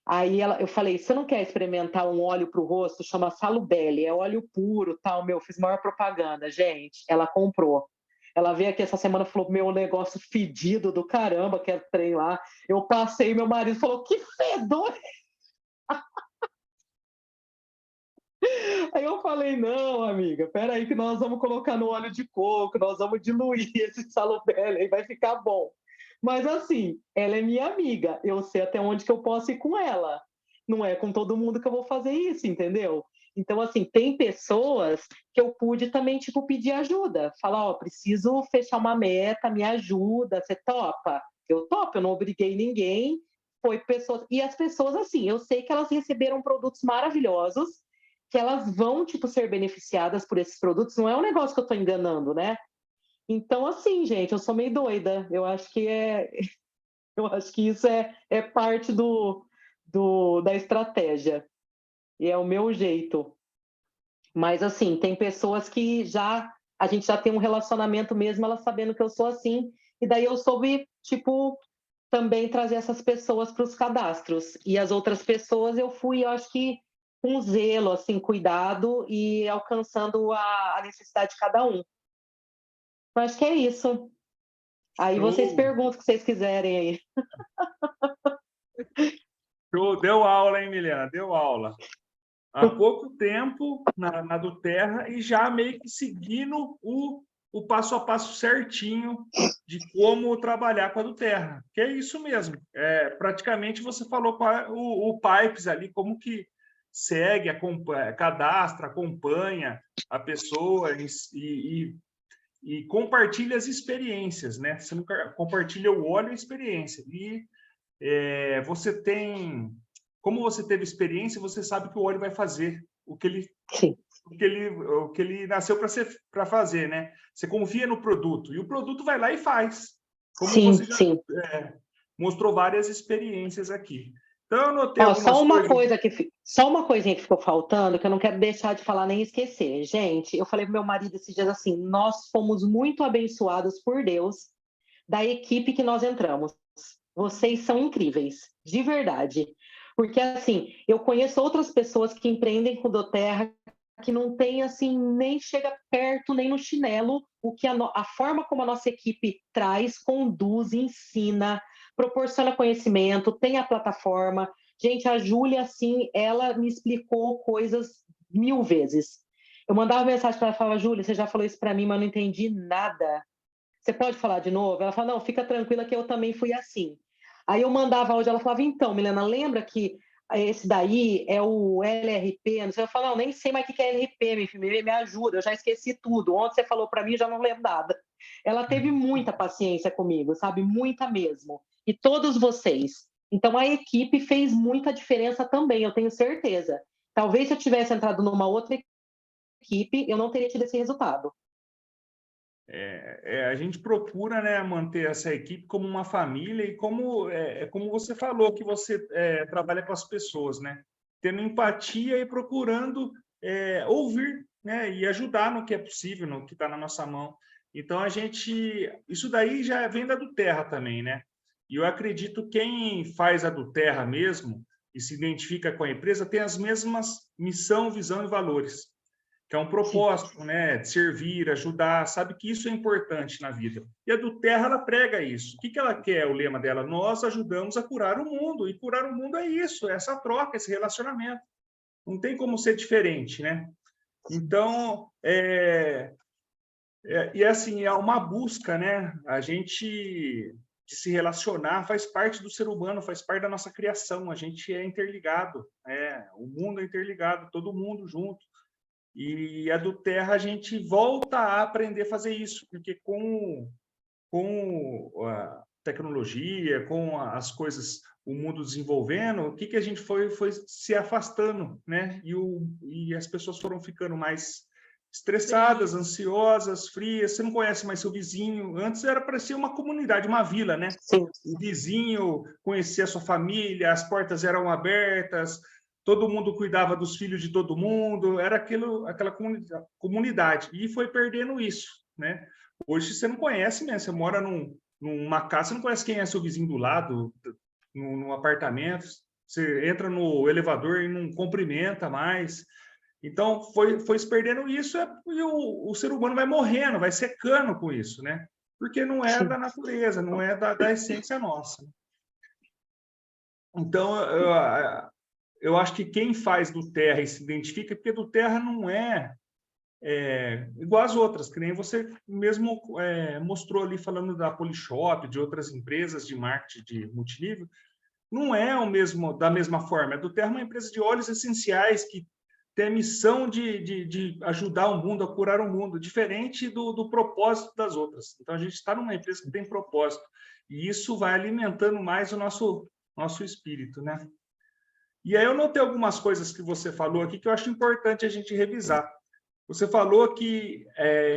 Aí eu falei, você não quer experimentar um óleo para o rosto? Chama Salubelle, é óleo puro, tal, meu, fiz maior propaganda. Gente, ela comprou. Ela veio aqui essa semana e falou, meu negócio fedido do caramba, que é trem lá. Eu passei, meu marido falou, que fedor! Aí eu falei, não, amiga, peraí que nós vamos colocar no óleo de coco, nós vamos diluir esse Salubelle, aí vai ficar bom. Mas assim, ela é minha amiga, eu sei até onde que eu posso ir com ela. Não é com todo mundo que eu vou fazer isso, entendeu? Então, assim, tem pessoas que eu pude também, tipo, pedir ajuda. Falar, ó, preciso fechar uma meta, me ajuda, você topa? Eu topo, eu não obriguei ninguém. Foi pessoas... E as pessoas, assim, eu sei que elas receberam produtos maravilhosos, que elas vão, tipo, ser beneficiadas por esses produtos. Não é um negócio que eu estou enganando, né? Então, assim, gente, eu sou meio doida. Eu acho que eu acho que isso é parte da estratégia. E é o meu jeito. Mas, assim, tem pessoas que a gente já tem um relacionamento mesmo, elas sabendo que eu sou assim. E daí eu soube, tipo, também trazer essas pessoas para os cadastros. E as outras pessoas eu fui, eu acho que com zelo, assim, cuidado e alcançando a necessidade de cada um. Eu acho que é isso. Aí vocês Show, perguntam o que vocês quiserem aí. show. Deu aula, hein, Milena? Deu aula. Há pouco tempo na doTERRA e já meio que seguindo o passo a passo certinho de como trabalhar com a doTERRA. Que é isso mesmo. Praticamente você falou com o Pipes ali, como que segue, cadastra, acompanha a pessoa e compartilha as experiências, né? Você não compartilha o óleo e a experiência. E você tem... Como você teve experiência, você sabe que o óleo vai fazer o que ele, Sim. o que ele nasceu para fazer, né? Você confia no produto e o produto vai lá e faz. Como Sim, você já sim. mostrou várias experiências aqui. Então, eu anotei Ó, algumas coisas. só uma coisinha que ficou faltando, que eu não quero deixar de falar nem esquecer. Gente, eu falei pro meu marido esses dias assim, nós fomos muito abençoados por Deus da equipe que nós entramos. Vocês são incríveis, de verdade. Porque, assim, eu conheço outras pessoas que empreendem com doTERRA que não tem, assim, nem chega perto, nem no chinelo, o que a forma como a nossa equipe traz, conduz, ensina, proporciona conhecimento, tem a plataforma. Gente, a Júlia, assim, ela me explicou coisas 1000 vezes. Eu mandava mensagem para ela e falava, Júlia, você já falou isso para mim, mas eu não entendi nada. você pode falar de novo? Ela fala, não, fica tranquila que eu também fui assim. Aí eu mandava áudio, ela falava, então, Milena, lembra que esse daí é o LRP? Não sei, eu falava, não, nem sei mais o que é LRP, me ajuda, eu já esqueci tudo. Ontem você falou para mim, já não lembro nada. Ela teve muita paciência comigo, sabe? Muita mesmo. E todos vocês. Então a equipe fez muita diferença também, eu tenho certeza. Talvez se eu tivesse entrado numa outra equipe, eu não teria tido esse resultado. A gente procura, né, manter essa equipe como uma família e como você falou, que você trabalha com as pessoas, né? Tendo empatia e procurando ouvir, né, e ajudar no que é possível, no que está na nossa mão. Então, isso daí já vem da do Terra também, né? E eu acredito que quem faz a do Terra mesmo e se identifica com a empresa tem as mesmas missão, visão e valores, que é um propósito, né, de servir, ajudar, sabe que isso é importante na vida. E a do Terra, ela prega isso. O que ela quer, o lema dela? Nós ajudamos a curar o mundo, e curar o mundo é isso, é essa troca, esse relacionamento. Não tem como ser diferente, né? Então, assim, é uma busca, né? A gente de se relacionar faz parte do ser humano, faz parte da nossa criação, a gente é interligado, o mundo é interligado, todo mundo junto. E a do Terra a gente volta a aprender a fazer isso, porque com a tecnologia, com as coisas, o mundo desenvolvendo, o que a gente foi se afastando, né? E as pessoas foram ficando mais estressadas, ansiosas, frias. Você não conhece mais seu vizinho. Antes parecia uma comunidade, uma vila, né? Sim. O vizinho conhecia a sua família, as portas eram abertas, todo mundo cuidava dos filhos de todo mundo, era aquela comunidade. E foi perdendo isso, né? Hoje você não conhece, né? Você mora numa casa, você não conhece quem é seu vizinho do lado, num apartamento, você entra no elevador e não cumprimenta mais. Então, foi se perdendo isso, e o ser humano vai morrendo, vai secando com isso, né? Porque não é da natureza, não é da essência nossa. Então, eu acho que quem faz do Terra e se identifica, porque do Terra não é igual às outras, que nem você mesmo mostrou ali, falando da Polishop, de outras empresas de marketing de multinível, não é da mesma forma. A do Terra é uma empresa de óleos essenciais que tem a missão de ajudar o mundo, a curar o mundo, diferente do propósito das outras. Então, a gente está numa empresa que tem propósito, e isso vai alimentando mais o nosso espírito, né? E aí eu notei algumas coisas que você falou aqui que eu acho importante a gente revisar. Você falou que,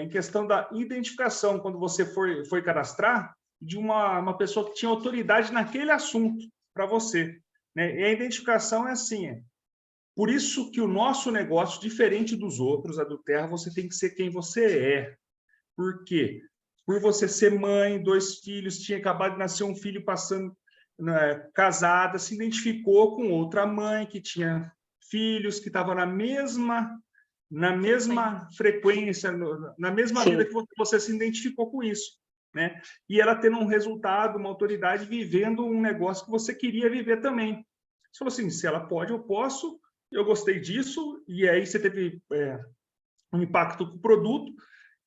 em questão da identificação, quando você foi cadastrar, de uma pessoa que tinha autoridade naquele assunto para você, né? E a identificação é assim, por isso que o nosso negócio, diferente dos outros, a do Terra, você tem que ser quem você é. Por quê? Por você ser mãe, 2 filhos, tinha acabado de nascer um filho passando, né, casada, se identificou com outra mãe que tinha filhos, que estava na mesma frequência, na mesma vida que você se identificou com isso, né? E ela tendo um resultado, uma autoridade, vivendo um negócio que você queria viver também. Você falou assim, se ela pode, eu posso, eu gostei disso, e aí você teve um impacto com o produto.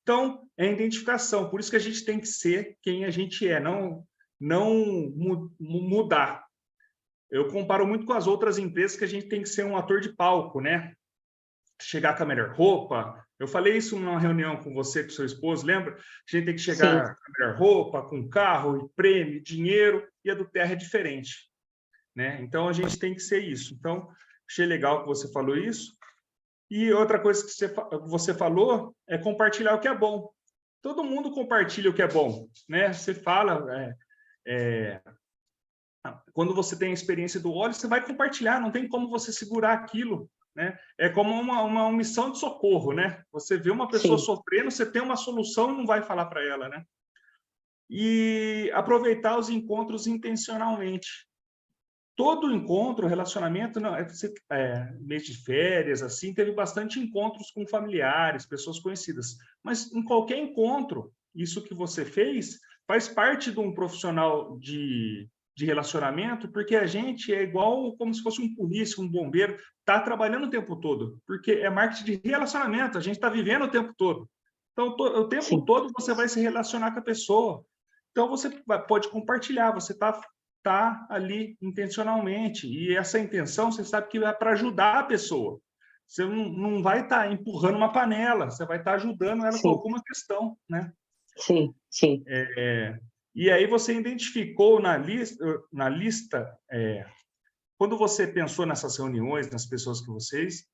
Então, é a identificação. Por isso que a gente tem que ser quem a gente é, não mudar. Eu comparo muito com as outras empresas, que a gente tem que ser um ator de palco, né? Chegar com a melhor roupa. Eu falei isso numa reunião com você, com seu esposo, lembra? A gente tem que chegar com a melhor roupa, com carro, e prêmio, dinheiro, e a do Terra é diferente, né? Então, a gente tem que ser isso. Então, achei legal que você falou isso. E outra coisa que você falou é compartilhar o que é bom. Todo mundo compartilha o que é bom, né? Você fala... quando você tem a experiência do óleo, você vai compartilhar, não tem como você segurar aquilo, né? É como uma missão de socorro, né? Você vê uma pessoa sofrendo, você tem uma solução e não vai falar para ela, né? E aproveitar os encontros intencionalmente. Todo encontro, relacionamento, não, mês de férias, assim, teve bastante encontros com familiares, pessoas conhecidas. Mas em qualquer encontro, isso que você fez faz parte de um profissional de relacionamento, porque a gente é igual como se fosse um polícia, um bombeiro, está trabalhando o tempo todo, porque é marketing de relacionamento, a gente está vivendo o tempo todo. Então, o tempo Sim. todo você vai se relacionar com a pessoa. Então, você pode compartilhar, você está ali intencionalmente. E essa intenção, você sabe que é para ajudar a pessoa. Você não vai estar empurrando uma panela, você vai estar ajudando ela com Sim. alguma questão, né? Sim, sim. E aí você identificou na lista, quando você pensou nessas reuniões, nas pessoas que vocês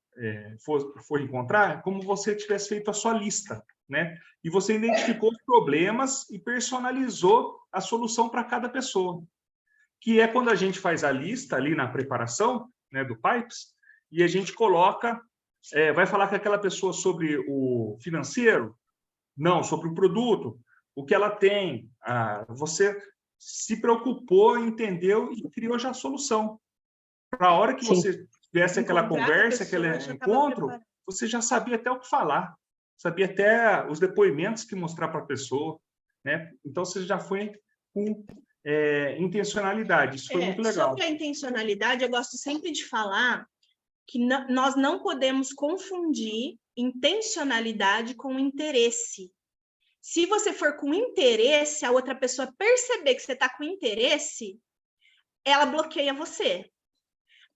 for encontrar, como você tivesse feito a sua lista, né? E você identificou os problemas e personalizou a solução para cada pessoa, que é quando a gente faz a lista ali na preparação, né, do Pipes, e a gente coloca, vai falar com aquela pessoa sobre o financeiro, não, sobre o produto, o que ela tem. Você se preocupou, entendeu e criou já a solução. Para a hora que Sim. você tivesse aquela conversa, aquele encontro, você já sabia até o que falar, sabia até os depoimentos que mostrar para a pessoa, né? Então, você já foi com intencionalidade. Isso foi muito legal. Sobre a intencionalidade, eu gosto sempre de falar que nós não podemos confundir intencionalidade com interesse. Se você for com interesse, a outra pessoa perceber que você está com interesse, ela bloqueia você.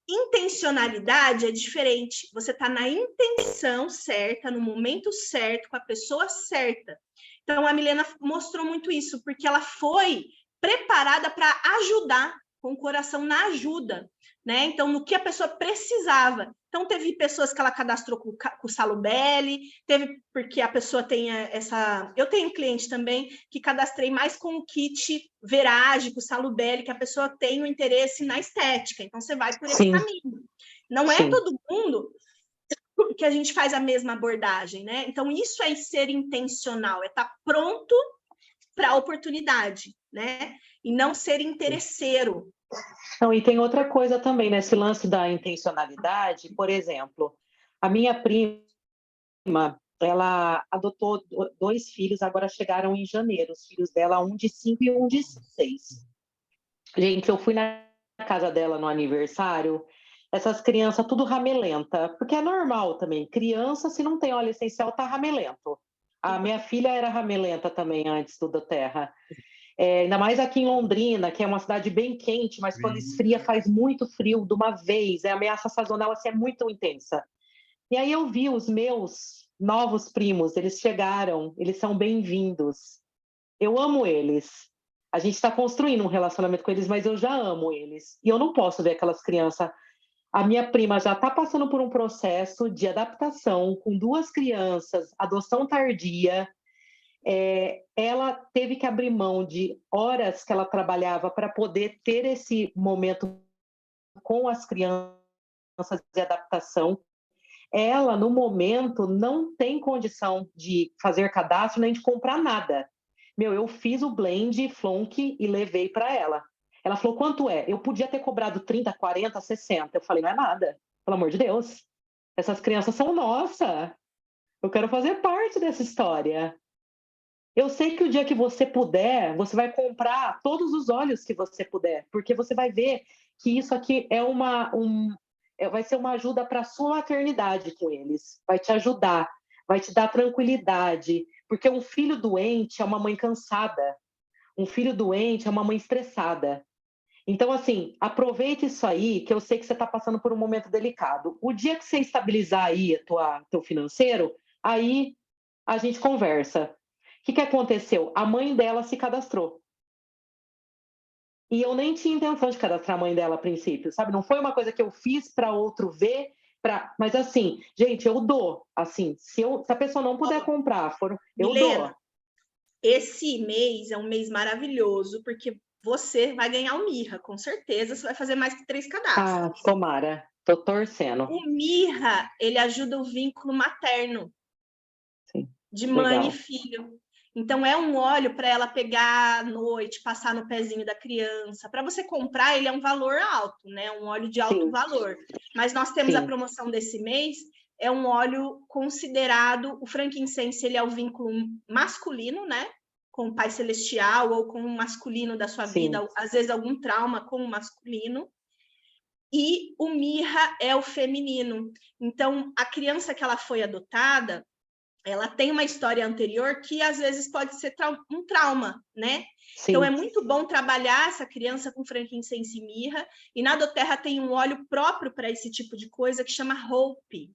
Intencionalidade é diferente. Você está na intenção certa, no momento certo, com a pessoa certa. Então, a Milena mostrou muito isso, porque ela foi preparada para ajudar, com o coração na ajuda, né? Então, no que a pessoa precisava. Então, teve pessoas que ela cadastrou com o Salubeli, teve porque a pessoa tem essa... Eu tenho cliente também que cadastrei mais com o kit Verage, com o Salubeli, que a pessoa tem o interesse na estética. Então, você vai por esse caminho. Não é todo mundo que a gente faz a mesma abordagem, né? Então, isso é ser intencional, é estar pronto para a oportunidade, né? E não ser interesseiro. Não, e tem outra coisa também, nesse lance da intencionalidade. Por exemplo, a minha prima, ela adotou 2 filhos, agora chegaram em janeiro, os filhos dela, um de 5 e um de 6. Gente, eu fui na casa dela no aniversário, essas crianças tudo ramelenta, porque é normal também, criança, se não tem óleo essencial, tá ramelento. A minha filha era ramelenta também antes do da Terra. Ainda mais aqui em Londrina, que é uma cidade bem quente, mas quando esfria faz muito frio de uma vez, a ameaça sazonal assim, é muito intensa. E aí eu vi os meus novos primos, eles chegaram, eles são bem-vindos. Eu amo eles. A gente está construindo um relacionamento com eles, mas eu já amo eles. E eu não posso ver aquelas crianças. A minha prima já está passando por um processo de adaptação com 2 crianças, adoção tardia. Ela teve que abrir mão de horas que ela trabalhava para poder ter esse momento com as crianças de adaptação. Ela, no momento, não tem condição de fazer cadastro nem de comprar nada. Eu fiz o blend Flonk e levei para ela. Ela falou, quanto é? Eu podia ter cobrado 30, 40, 60. Eu falei, não é nada. Pelo amor de Deus. Essas crianças são nossa. Eu quero fazer parte dessa história. Eu sei que o dia que você puder, você vai comprar todos os óleos que você puder, porque você vai ver que isso aqui é vai ser uma ajuda para a sua maternidade com eles. Vai te ajudar, vai te dar tranquilidade, porque um filho doente é uma mãe cansada, um filho doente é uma mãe estressada. Então, assim, aproveite isso aí, que eu sei que você está passando por um momento delicado. O dia que você estabilizar aí teu financeiro, aí a gente conversa. O que aconteceu? A mãe dela se cadastrou. E eu nem tinha intenção de cadastrar a mãe dela a princípio, sabe? Não foi uma coisa que eu fiz para outro ver, mas assim, gente, eu dou. Assim, se a pessoa não puder comprar, eu Milena, dou. Esse mês é um mês maravilhoso, porque você vai ganhar o Mirra, com certeza. Você vai fazer mais que 3 cadastros. Tomara. Tô torcendo. O Mirra, ele ajuda o vínculo materno. Sim. De mãe Legal. E filho. Então, é um óleo para ela pegar à noite, passar no pezinho da criança. Para você comprar, ele é um valor alto, né? Um óleo de alto valor. Mas nós temos a promoção desse mês, é um óleo considerado, o frankincense, ele é o vínculo masculino, né? Com o pai celestial ou com o masculino da sua vida, às vezes algum trauma com o masculino. E o mirra é o feminino. Então, a criança que ela foi adotada, ela tem uma história anterior que às vezes pode ser um trauma, né? Sim. Então é muito bom trabalhar essa criança com frankincense e mirra, e na doTERRA tem um óleo próprio para esse tipo de coisa que chama Hope.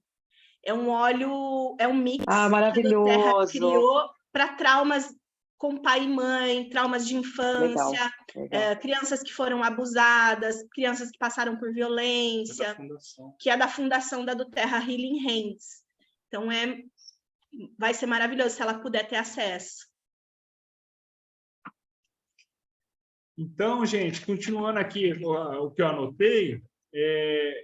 É um óleo, é um mix que a doTERRA criou para traumas com pai e mãe, traumas de infância, legal. Crianças que foram abusadas, crianças que passaram por violência, que é da fundação da doTERRA Healing Hands. Então vai ser maravilhoso se ela puder ter acesso. Então, gente, continuando aqui o que eu anotei,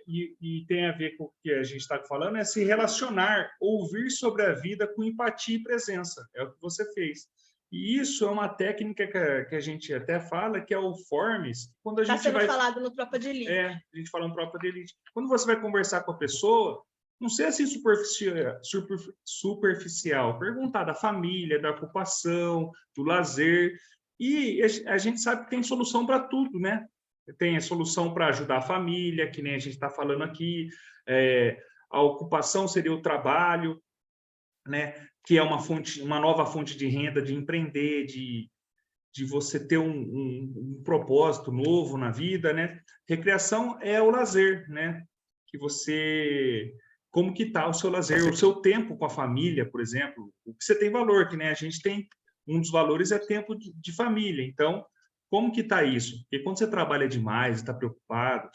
e tem a ver com o que a gente está falando, é se relacionar, ouvir sobre a vida com empatia e presença. É o que você fez. E isso é uma técnica que a gente até fala, que é o Formes. Está sendo falado no Tropa de Elite. A gente fala no Tropa de Elite. Quando você vai conversar com a pessoa, não sei assim superficial, perguntar da família, da ocupação, do lazer. E a gente sabe que tem solução para tudo, né? Tem a solução para ajudar a família, que nem a gente está falando aqui. A ocupação seria o trabalho, né? Que é uma nova fonte de renda, de empreender, de você ter um propósito novo na vida, né? Recreação é o lazer, né? Que você... Como que está o seu lazer, o seu tempo com a família, por exemplo? O que você tem valor, que né? A gente tem... Um dos valores é tempo de família. Então, como que está isso? Porque quando você trabalha demais, está preocupado,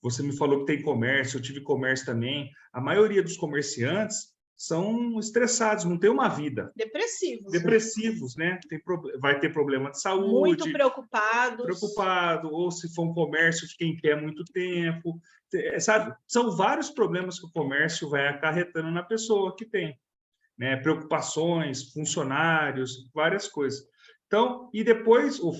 você me falou que tem comércio, eu tive comércio também, a maioria dos comerciantes são estressados, não tem uma vida. Depressivos, né? Vai ter problema de saúde. Muito preocupados. Preocupado, ou se for um comércio, fica em pé muito tempo. Sabe? São vários problemas que o comércio vai acarretando na pessoa que tem. Né? Preocupações, funcionários, várias coisas. Então, e depois o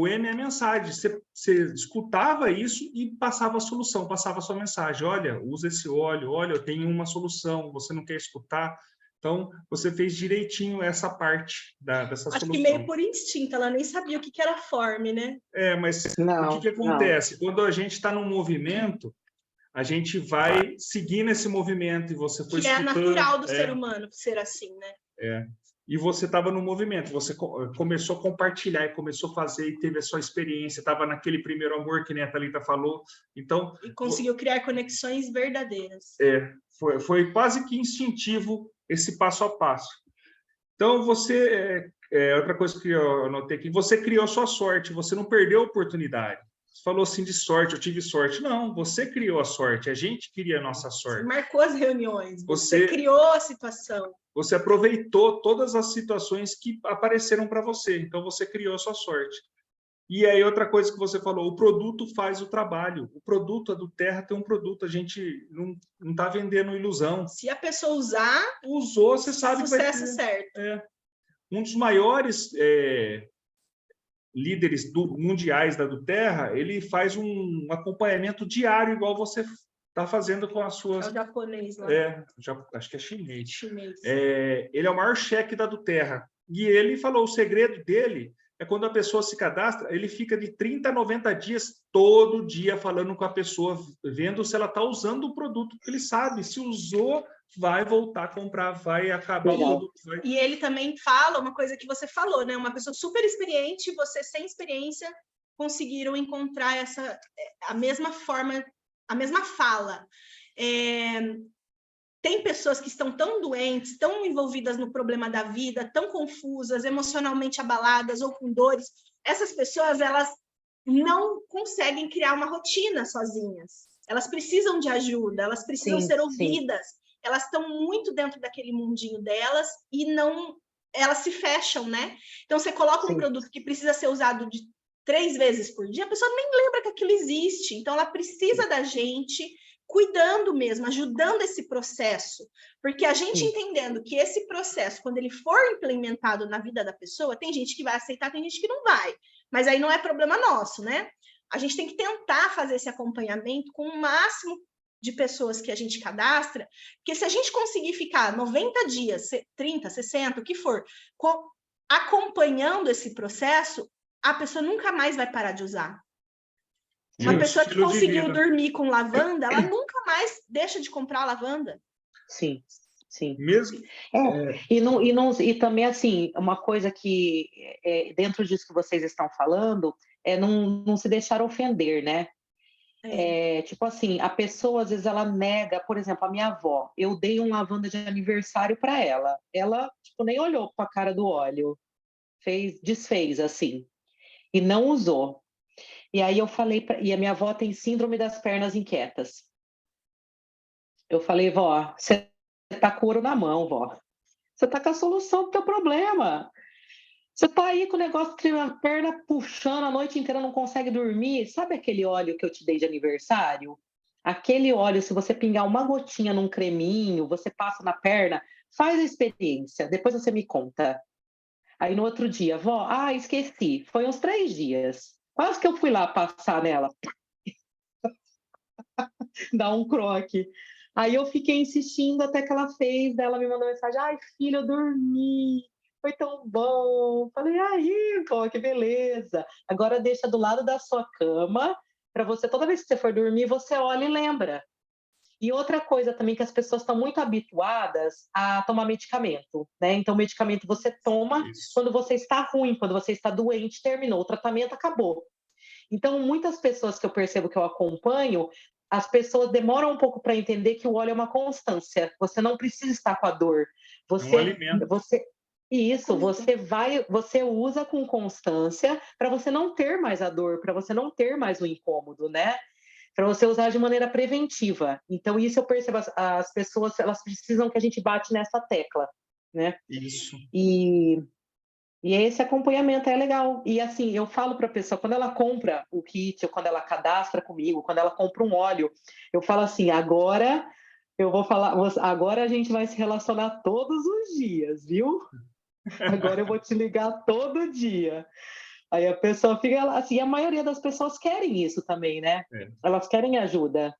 M é a mensagem. Você escutava isso e passava a solução, passava a sua mensagem. Olha, usa esse óleo, olha, eu tenho uma solução, você não quer escutar? Então, você fez direitinho essa parte dessa solução. Acho que meio por instinto, ela nem sabia o que era forme, né? Mas o que acontece? Quando a gente está num movimento, a gente vai seguir nesse movimento e você foi escutando. É natural do ser humano ser assim, né? E você estava no movimento, você começou a compartilhar e começou a fazer e teve a sua experiência, estava naquele primeiro amor que nem a Thalita falou. Então, e conseguiu criar conexões verdadeiras. Foi quase que instintivo esse passo a passo. Então, você... outra coisa que eu anotei aqui, você criou sua sorte, você não perdeu a oportunidade. Você falou assim de sorte, eu tive sorte. Não, você criou a sorte, a gente cria a nossa sorte. Você marcou as reuniões, você criou a situação. Você aproveitou todas as situações que apareceram para você, então você criou a sua sorte. E aí outra coisa que você falou, o produto faz o trabalho. O produto, a doTERRA tem um produto, a gente não está vendendo ilusão. Se a pessoa usou, você sabe que vai ter. Sucesso certo. Um dos maiores... líderes mundiais da doTERRA, ele faz um acompanhamento diário, igual você está fazendo com as suas... É o japonês lá. Acho que é chinês. Chinês. Ele é o maior cheque da doTERRA. E ele falou, o segredo dele é quando a pessoa se cadastra, ele fica de 30 a 90 dias, todo dia, falando com a pessoa, vendo se ela está usando o produto, porque ele sabe, se usou, vai voltar a comprar, vai acabar o produto. E ele também fala uma coisa que você falou, né? Uma pessoa super experiente, você sem experiência, conseguiram encontrar a mesma forma, a mesma fala. Tem pessoas que estão tão doentes, tão envolvidas no problema da vida, tão confusas, emocionalmente abaladas ou com dores. Essas pessoas, elas não conseguem criar uma rotina sozinhas. Elas precisam de ajuda, elas precisam ser ouvidas. Elas estão muito dentro daquele mundinho delas e elas se fecham, né? Então, você coloca um produto que precisa ser usado 3 vezes por dia, a pessoa nem lembra que aquilo existe. Então, ela precisa da gente cuidando mesmo, ajudando esse processo. Porque a gente entendendo que esse processo, quando ele for implementado na vida da pessoa, tem gente que vai aceitar, tem gente que não vai. Mas aí não é problema nosso, né? A gente tem que tentar fazer esse acompanhamento com o máximo de pessoas que a gente cadastra, porque se a gente conseguir ficar 90 dias, 30, 60, o que for, acompanhando esse processo, a pessoa nunca mais vai parar de usar. Uma pessoa que conseguiu dormir com lavanda, ela nunca mais deixa de comprar lavanda. Sim. sim. Mesmo. E também, assim, uma coisa que, dentro disso que vocês estão falando, é não se deixar ofender, né? Tipo assim, a pessoa, às vezes, ela nega, por exemplo, a minha avó, eu dei um lavanda de aniversário para ela. Ela, tipo, nem olhou para a cara do óleo, desfez, assim, e não usou. E aí eu falei, e a minha avó tem síndrome das pernas inquietas. Eu falei, vó, você tá com ouro na mão, vó. Você tá com a solução do teu problema. Você tá aí com o negócio de a perna puxando a noite inteira, não consegue dormir. Sabe aquele óleo que eu te dei de aniversário? Aquele óleo, se você pingar uma gotinha num creminho, você passa na perna, faz a experiência, depois você me conta. Aí no outro dia, vó, esqueci. Foi uns 3 dias. Quase que eu fui lá passar nela, dar um croque. Aí eu fiquei insistindo até que ela fez, daí ela me mandou mensagem, ai, filha, eu dormi, foi tão bom. Falei, aí, pô, que beleza. Agora deixa do lado da sua cama, para você, toda vez que você for dormir, você olha e lembra. E outra coisa também que as pessoas estão muito habituadas a tomar medicamento, né? Então, medicamento você toma Isso. quando você está ruim, quando você está doente, terminou o tratamento, acabou. Então, muitas pessoas que eu percebo que eu acompanho, as pessoas demoram um pouco para entender que o óleo é uma constância. Você não precisa estar com a dor. É um alimento. Você usa com constância para você não ter mais a dor, para você não ter mais o incômodo, né? Para você usar de maneira preventiva. Então, isso eu percebo, as pessoas, elas precisam que a gente bate nessa tecla, né? Isso. E esse acompanhamento é legal. E assim, eu falo para a pessoa, quando ela compra o kit, ou quando ela cadastra comigo, quando ela compra um óleo, eu falo assim, agora a gente vai se relacionar todos os dias, viu? Agora eu vou te ligar todo dia. Aí a pessoa fica assim, a maioria das pessoas querem isso também, né? Elas querem ajuda.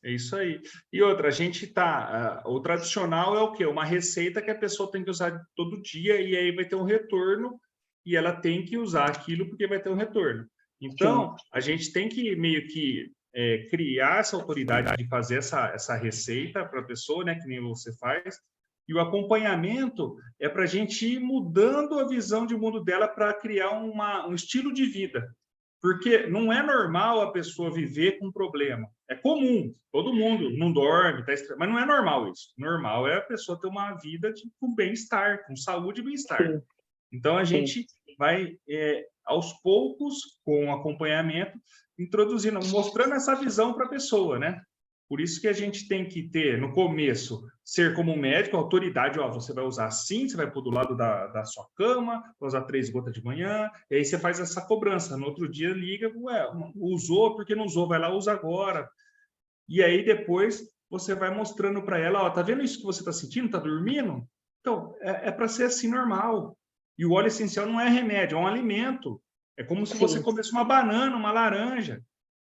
É isso aí. E outra, a gente tá. O tradicional é o quê? Uma receita que a pessoa tem que usar todo dia e aí vai ter um retorno e ela tem que usar aquilo porque vai ter um retorno. Então, a gente tem que meio que criar essa autoridade de fazer essa receita para a pessoa, né? Que nem você faz. E o acompanhamento é para a gente ir mudando a visão de mundo dela para criar um estilo de vida. Porque não é normal a pessoa viver com problema. É comum, todo mundo não dorme, mas não é normal isso. Normal é a pessoa ter uma vida com bem-estar, com saúde e bem-estar. Sim. Então, a gente vai, aos poucos, com acompanhamento, introduzindo, mostrando essa visão para a pessoa, né? Por isso que a gente tem que ter, no começo, ser como um médico, autoridade, ó, você vai usar assim, você vai pôr do lado da sua cama, vai usar 3 gotas de manhã, e aí você faz essa cobrança. No outro dia, liga, usou, porque não usou, vai lá, usa agora. E aí, depois, você vai mostrando para ela, ó, tá vendo isso que você está sentindo? Tá dormindo? Então, é para ser assim, normal. E o óleo essencial não é remédio, é um alimento. É como se você comesse uma banana, uma laranja.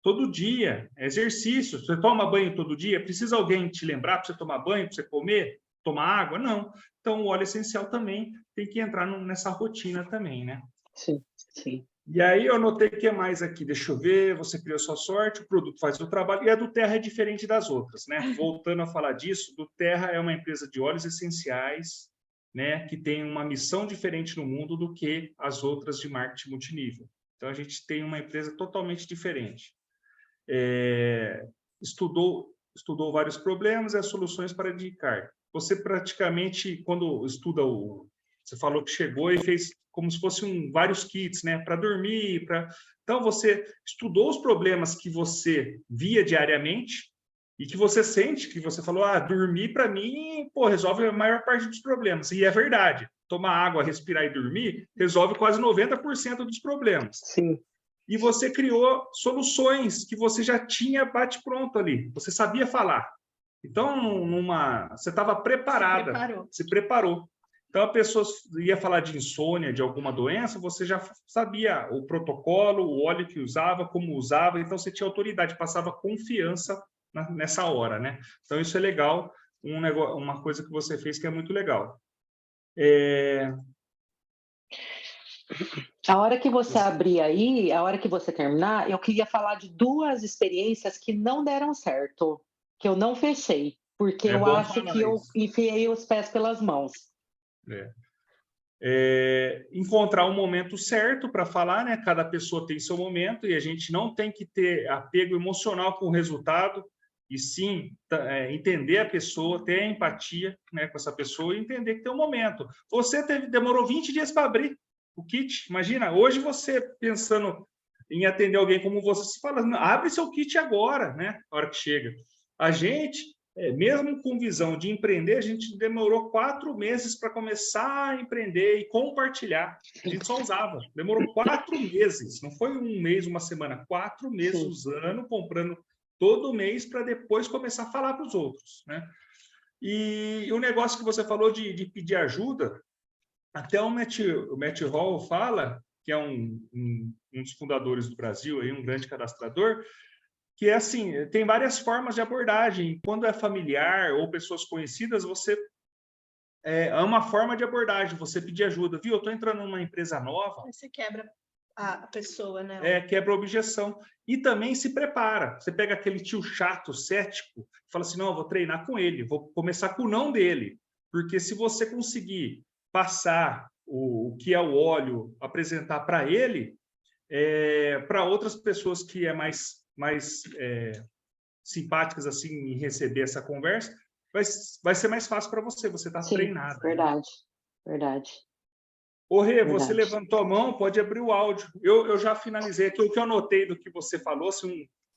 Todo dia, é exercício. Você toma banho todo dia? Precisa alguém te lembrar para você tomar banho, para você comer, tomar água? Não. Então, o óleo essencial também tem que entrar nessa rotina também, né? Sim, sim. E aí eu anotei o que é mais aqui. Deixa eu ver. Você criou sua sorte, o produto faz o trabalho. E a do Terra é diferente das outras, né? Voltando a falar disso, do Terra é uma empresa de óleos essenciais, né? Que tem uma missão diferente no mundo do que as outras de marketing multinível. Então, a gente tem uma empresa totalmente diferente. Estudou vários problemas e as soluções para indicar. Você praticamente, quando estuda você falou que chegou e fez como se fossem vários kits, né? Para dormir, Então, você estudou os problemas que você via diariamente e que você sente, que você falou, dormir para mim, resolve a maior parte dos problemas. E é verdade. Tomar água, respirar e dormir resolve quase 90% dos problemas. Sim. E você criou soluções que você já tinha bate-pronto ali. Você sabia falar. Então, você estava preparada. Se preparou. Então, a pessoa ia falar de insônia, de alguma doença, você já sabia o protocolo, o óleo que usava, como usava. Então, você tinha autoridade, passava confiança nessa hora, né? Então, isso é legal. Uma coisa que você fez que é muito legal. A hora que você abrir aí, a hora que você terminar, eu queria falar de 2 experiências que não deram certo, que eu não fechei. porque É eu bom acho falar que eu isso. enfiei os pés pelas mãos. Encontrar o momento certo para falar, né? Cada pessoa tem seu momento e a gente não tem que ter apego emocional com o resultado, e sim entender a pessoa, ter empatia, né, com essa pessoa e entender que tem um momento. Você demorou 20 dias para abrir o kit. Imagina, hoje você pensando em atender alguém como você fala, abre seu kit agora, né? Na hora que chega. A gente, mesmo com visão de empreender, a gente demorou 4 meses para começar a empreender e compartilhar. A gente só usava. Demorou 4 meses. Não foi um mês, uma semana. 4 meses usando, comprando todo mês para depois começar a falar para os outros, né? E o negócio que você falou de pedir ajuda, até o Matt Hall fala, que é um dos fundadores do Brasil, aí, um grande cadastrador, que é assim, tem várias formas de abordagem. Quando é familiar ou pessoas conhecidas, é uma forma de abordagem, você pedir ajuda. Viu, eu estou entrando numa empresa nova. Você quebra a pessoa, né? Quebra a objeção. E também se prepara. Você pega aquele tio chato, cético, fala assim, não, eu vou treinar com ele, vou começar com o não dele. Porque se você conseguir passar o que é o óleo, apresentar para ele, para outras pessoas que é mais simpáticas assim em receber essa conversa, vai ser mais fácil para você está treinado. Verdade, verdade. Ô, Rê, você levantou a mão, pode abrir o áudio. Eu já finalizei aqui o que eu anotei do que você falou,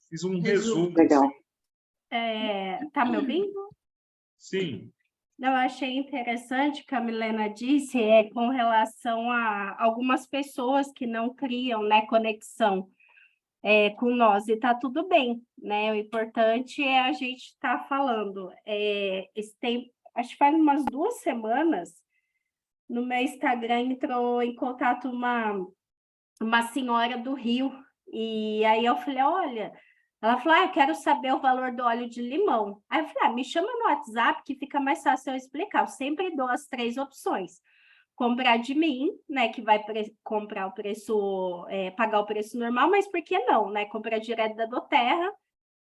fiz um resumo. Legal. Assim. Tá me ouvindo? Sim. Eu achei interessante que a Milena disse com relação a algumas pessoas que não criam, né, conexão com nós, e tá tudo bem, né? O importante é a gente estar falando. Acho que faz umas 2 semanas, no meu Instagram entrou em contato uma senhora do Rio, e aí eu falei, olha, ela falou, eu quero saber o valor do óleo de limão. Aí eu falei, me chama no WhatsApp que fica mais fácil eu explicar. Eu sempre dou as 3 opções. Comprar de mim, né, que vai comprar o preço, pagar o preço normal, mas por que não, né? Comprar direto da Doterra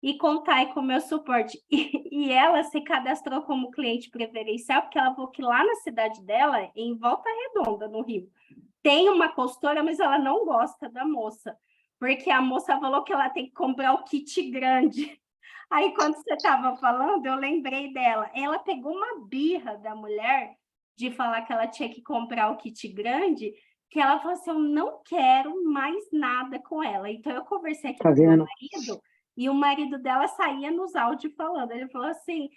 e contar aí com o meu suporte. E ela se cadastrou como cliente preferencial, porque ela falou que lá na cidade dela, em Volta Redonda, no Rio, tem uma consultora, mas ela não gosta da moça, porque a moça falou que ela tem que comprar o kit grande. Aí, quando você estava falando, eu lembrei dela. Ela pegou uma birra da mulher de falar que ela tinha que comprar o kit grande, que ela falou assim, eu não quero mais nada com ela. Então, eu conversei aqui com o meu marido, e o marido dela saía nos áudios falando. Ele falou assim,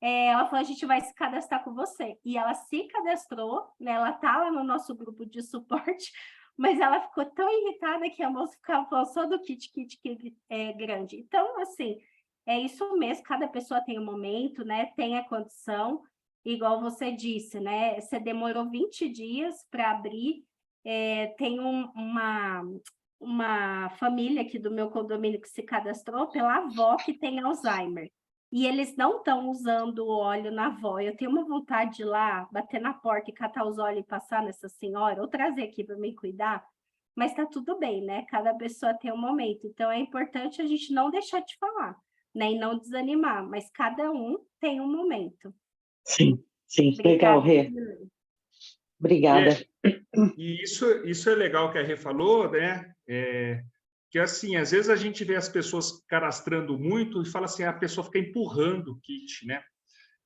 ela falou, a gente vai se cadastrar com você. E ela se cadastrou, né? Ela está lá no nosso grupo de suporte, mas ela ficou tão irritada que a moça ficava falando só do kit grande. Então, assim, é isso mesmo, cada pessoa tem um momento, né? Tem a condição, igual você disse, né? Você demorou 20 dias para abrir. Tem uma família aqui do meu condomínio que se cadastrou pela avó que tem Alzheimer. E eles não estão usando o óleo na avó. Eu tenho uma vontade de ir lá, bater na porta e catar os óleos e passar nessa senhora, ou trazer aqui para me cuidar, mas está tudo bem, né? Cada pessoa tem um momento. Então, é importante a gente não deixar de falar, né? E não desanimar, mas cada um tem um momento. Sim. Obrigada, Legal, Rê. Obrigada. E isso é legal que a Rê falou, né? Que assim, às vezes a gente vê as pessoas cadastrando muito e fala assim, a pessoa fica empurrando o kit, né?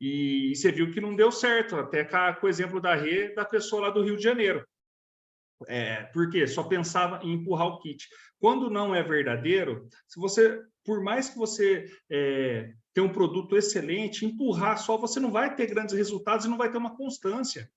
E você viu que não deu certo, até com o exemplo da Rê, da pessoa lá do Rio de Janeiro. Por quê? Só pensava em empurrar o kit. Quando não é verdadeiro, por mais que você tenha um produto excelente, empurrar só, você não vai ter grandes resultados e não vai ter uma constância.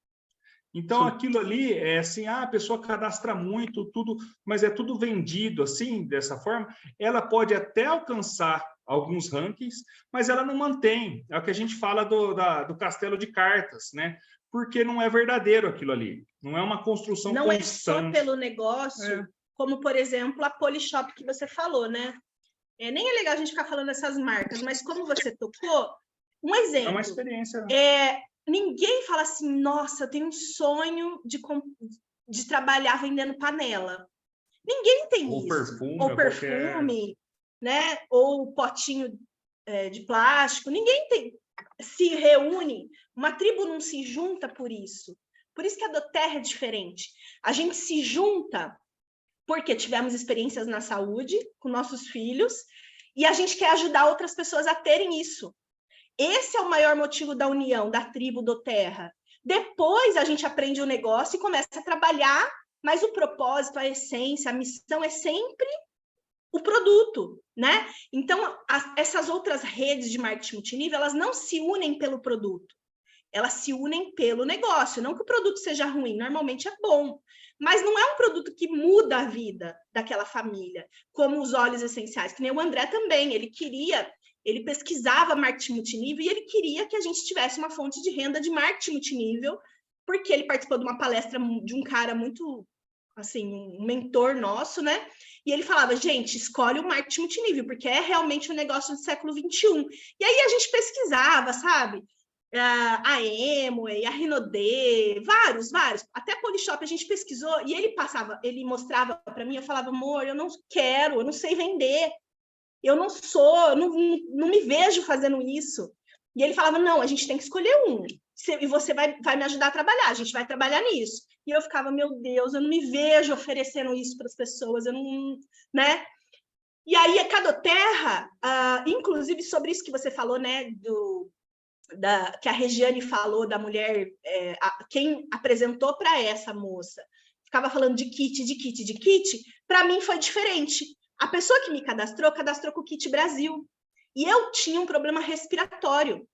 Então, aquilo ali é assim, a pessoa cadastra muito, tudo, mas é tudo vendido assim, dessa forma. Ela pode até alcançar alguns rankings, mas ela não mantém. É o que a gente fala do castelo de cartas, né? Porque não é verdadeiro aquilo ali. Não é uma construção constante. Não é só pelo negócio, como, por exemplo, a Polishop que você falou, né? Nem é legal a gente ficar falando essas marcas, mas como você tocou, um exemplo. É uma experiência. Né? Ninguém fala assim, nossa, eu tenho um sonho de trabalhar vendendo panela. Ninguém tem ou isso. Perfume, ou perfume, né? Ou potinho de plástico. Ninguém tem. se reúne, uma tribo não se junta por isso. Por isso que a doTERRA é diferente. A gente se junta porque tivemos experiências na saúde com nossos filhos e a gente quer ajudar outras pessoas a terem isso. Esse é o maior motivo da união, da tribo doTERRA. Depois a gente aprende o negócio e começa a trabalhar, mas o propósito, a essência, a missão é sempre o produto, né? Então, essas outras redes de marketing multinível, elas não se unem pelo produto, elas se unem pelo negócio. Não que o produto seja ruim, normalmente é bom, mas não é um produto que muda a vida daquela família, como os óleos essenciais, que nem o André também, ele pesquisava marketing multinível e ele queria que a gente tivesse uma fonte de renda de marketing multinível, porque ele participou de uma palestra de um cara muito, assim, um mentor nosso, né? E ele falava, gente, escolhe o marketing multinível, porque é realmente um negócio do século XXI. E aí a gente pesquisava, sabe? A Amway, a Rinode, vários. Até a Polishop a gente pesquisou e ele mostrava para mim, eu falava, amor, eu não quero, eu não sei vender. Eu não me vejo fazendo isso. E ele falava, não, a gente tem que escolher um. E você vai me ajudar a trabalhar, a gente vai trabalhar nisso. E eu ficava, meu Deus, eu não me vejo oferecendo isso para as pessoas, eu não, né? E aí, a doTERRA, inclusive sobre isso que você falou, né, que a Regiane falou da mulher, quem apresentou para essa moça, ficava falando de kit, para mim foi diferente. A pessoa que me cadastrou com o Kit Brasil. E eu tinha um problema respiratório.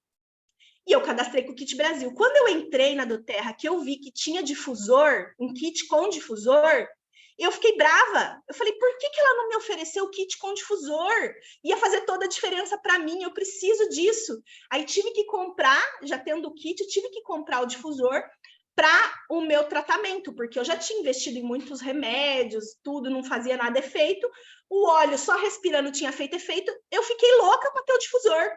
E eu cadastrei com o Kit Brasil. Quando eu entrei na doTERRA, que eu vi que tinha difusor, um kit com difusor, eu fiquei brava. Eu falei, por que ela não me ofereceu o kit com difusor? Ia fazer toda a diferença para mim, eu preciso disso. Aí tive que comprar, já tendo o kit, tive que comprar o difusor para o meu tratamento, porque eu já tinha investido em muitos remédios, tudo, não fazia nada efeito. O óleo só respirando tinha feito efeito. Eu fiquei louca para ter o difusor,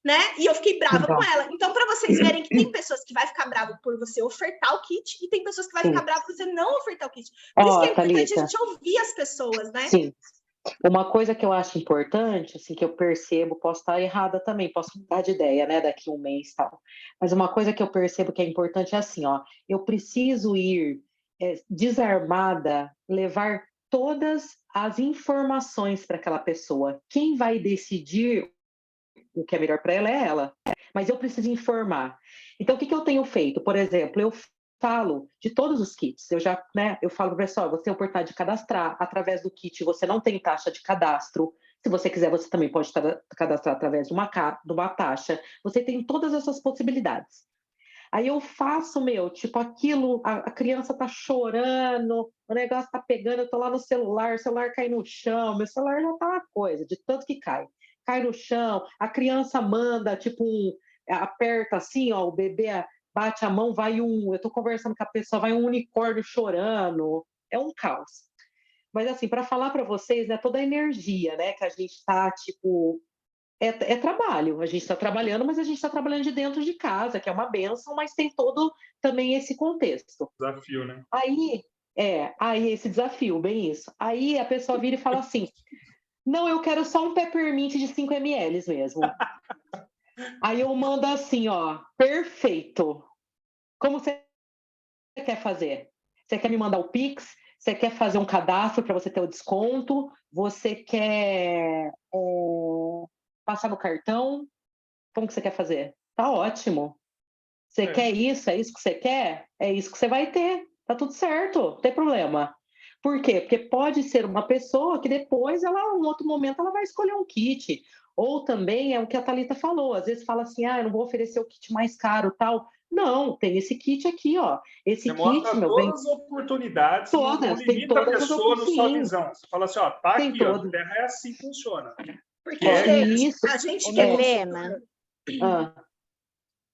né? E eu fiquei brava com ela. Então, para vocês verem que tem pessoas que vai ficar bravo por você ofertar o kit e tem pessoas que vai ficar bravo por você não ofertar o kit. Por isso que é importante Thalita, a gente ouvir as pessoas, né? Sim. Uma coisa que eu acho importante, assim, que eu percebo, posso estar errada também, posso mudar de ideia, né, daqui a um mês e tal. Mas uma coisa que eu percebo que é importante é assim, ó, eu preciso ir desarmada, levar todas as informações para aquela pessoa. Quem vai decidir o que é melhor para ela é ela. Mas eu preciso informar. Então, o que eu tenho feito? Por exemplo, eu falo de todos os kits. Eu falo para o pessoal, você tem a oportunidade de cadastrar através do kit, você não tem taxa de cadastro. Se você quiser, você também pode cadastrar através de uma taxa. Você tem todas essas possibilidades. Aí eu faço, tipo, aquilo, a criança tá chorando, o negócio tá pegando, eu tô lá no celular, o celular cai no chão, meu celular já tá uma coisa, de tanto que cai. Cai no chão, a criança manda, tipo, aperta assim, ó, o bebê bate a mão, eu tô conversando com a pessoa, vai um unicórnio chorando, é um caos. Mas assim, para falar para vocês, né, toda a energia, né, que a gente tá, tipo, é trabalho, a gente está trabalhando, mas a gente está trabalhando de dentro de casa, que é uma bênção, mas tem todo também esse contexto. Desafio, né? Aí esse desafio, bem isso. Aí a pessoa vira e fala assim, não, eu quero só um peppermint de 5 ml mesmo. Aí eu mando assim, ó, perfeito. Como você quer fazer? Você quer me mandar o Pix? Você quer fazer um cadastro para você ter o desconto? Você quer passar no cartão? Como que você quer fazer? Tá ótimo. Você quer isso? É isso que você quer? É isso que você vai ter. Tá tudo certo, não tem problema. Por quê? Porque pode ser uma pessoa que depois, em outro momento, ela vai escolher um kit. Ou também é o que a Thalita falou, às vezes fala assim, eu não vou oferecer o kit mais caro, tal. Não, tem esse kit aqui, ó. Esse Você kit, mostra todas as oportunidades, todas, não limita a pessoa na sua visão. Você fala assim, ó, tá aqui, ó, a Terra é assim que funciona. Porque a gente quer... Helena,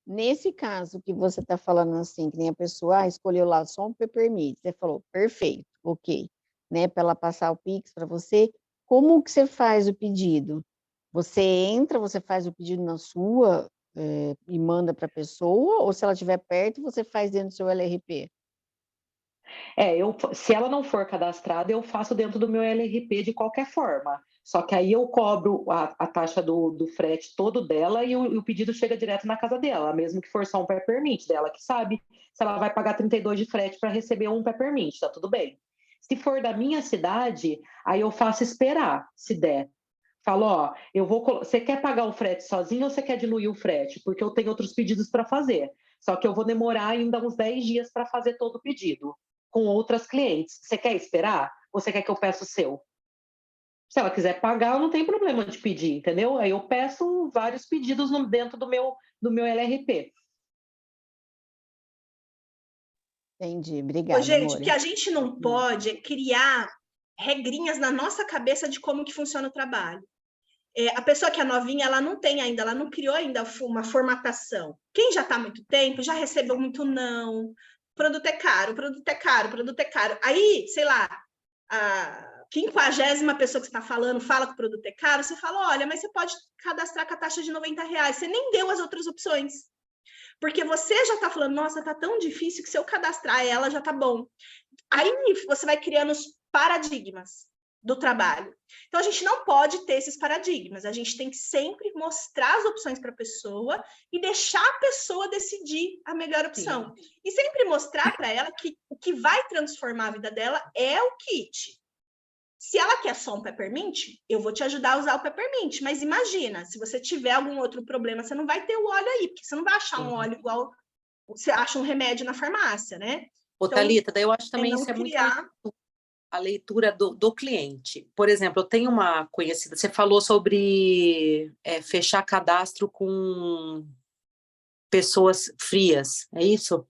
nesse caso que você está falando assim, que nem a pessoa escolheu lá só um peppermint, você falou, perfeito, ok, né, para ela passar o Pix para você, como que você faz o pedido? Você entra, você faz o pedido na sua e manda para a pessoa, ou se ela estiver perto, você faz dentro do seu LRP? Se ela não for cadastrada, eu faço dentro do meu LRP de qualquer forma. Só que aí eu cobro a taxa do frete todo dela e o pedido chega direto na casa dela, mesmo que for só um peppermint dela, que sabe se ela vai pagar 32 de frete para receber um peppermint, tá tudo bem. Se for da minha cidade, aí eu faço esperar, se der. Falo, ó, você quer pagar o frete sozinho ou você quer diluir o frete? Porque eu tenho outros pedidos para fazer. Só que eu vou demorar ainda uns 10 dias para fazer todo o pedido com outras clientes. Você quer esperar? Ou você quer que eu peça o seu? Se ela quiser pagar, não tem problema de pedir, entendeu? Aí eu peço vários pedidos dentro do meu LRP. Entendi, Ô, obrigada, gente, o que Moura. a gente não pode é criar regrinhas na nossa cabeça de como que funciona o trabalho. A pessoa que é novinha, ela não tem ainda, ela não criou ainda uma formatação. Quem já está há muito tempo, já recebeu muito não. Produto é caro, produto é caro, produto é caro. Aí, sei lá, a 50ª pessoa que você está falando fala que o produto é caro, você fala, olha, mas você pode cadastrar com a taxa de R$90. Você nem deu as outras opções. Porque você já está falando, nossa, tá tão difícil que se eu cadastrar ela já tá bom. Aí você vai criando os paradigmas do trabalho. Então, a gente não pode ter esses paradigmas. A gente tem que sempre mostrar as opções para a pessoa e deixar a pessoa decidir a melhor opção. Sim. E sempre mostrar para ela que o que vai transformar a vida dela é o kit. Se ela quer só um peppermint, eu vou te ajudar a usar o peppermint. Mas imagina, se você tiver algum outro problema, você não vai ter o óleo aí, porque você não vai achar um óleo igual você acha um remédio na farmácia, né? Ô, então, Thalita, daí eu acho também isso é criar... muito a leitura do cliente. Por exemplo, eu tenho uma conhecida, você falou sobre fechar cadastro com pessoas frias, é isso?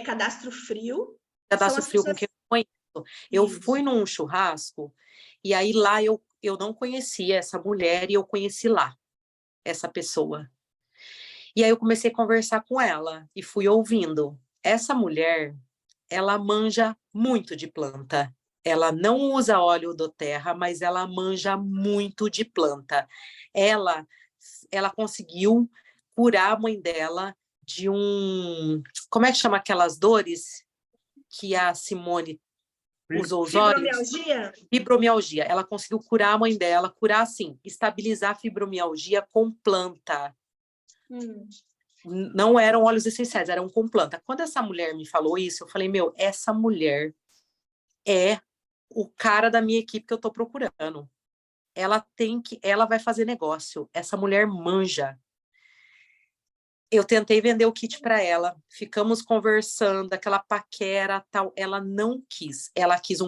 Cadastro frio. Cadastro frio pessoas... com quem eu conheço. Eu fui num churrasco e aí lá eu não conhecia essa mulher e eu conheci lá essa pessoa. E aí eu comecei a conversar com ela e fui ouvindo. Essa mulher, ela manja muito de planta. Ela não usa óleo do terra, mas ela manja muito de planta. Ela conseguiu curar a mãe dela de como é que chama aquelas dores que a Simone usou os olhos? Fibromialgia. Ela conseguiu curar a mãe dela, curar assim, estabilizar a fibromialgia com planta. Não eram óleos essenciais, eram com planta. Quando essa mulher me falou isso, eu falei, essa mulher é o cara da minha equipe que eu tô procurando. Ela vai fazer negócio. Essa mulher manja. Eu tentei vender o kit para ela, ficamos conversando, aquela paquera, tal. Ela não quis. Ela quis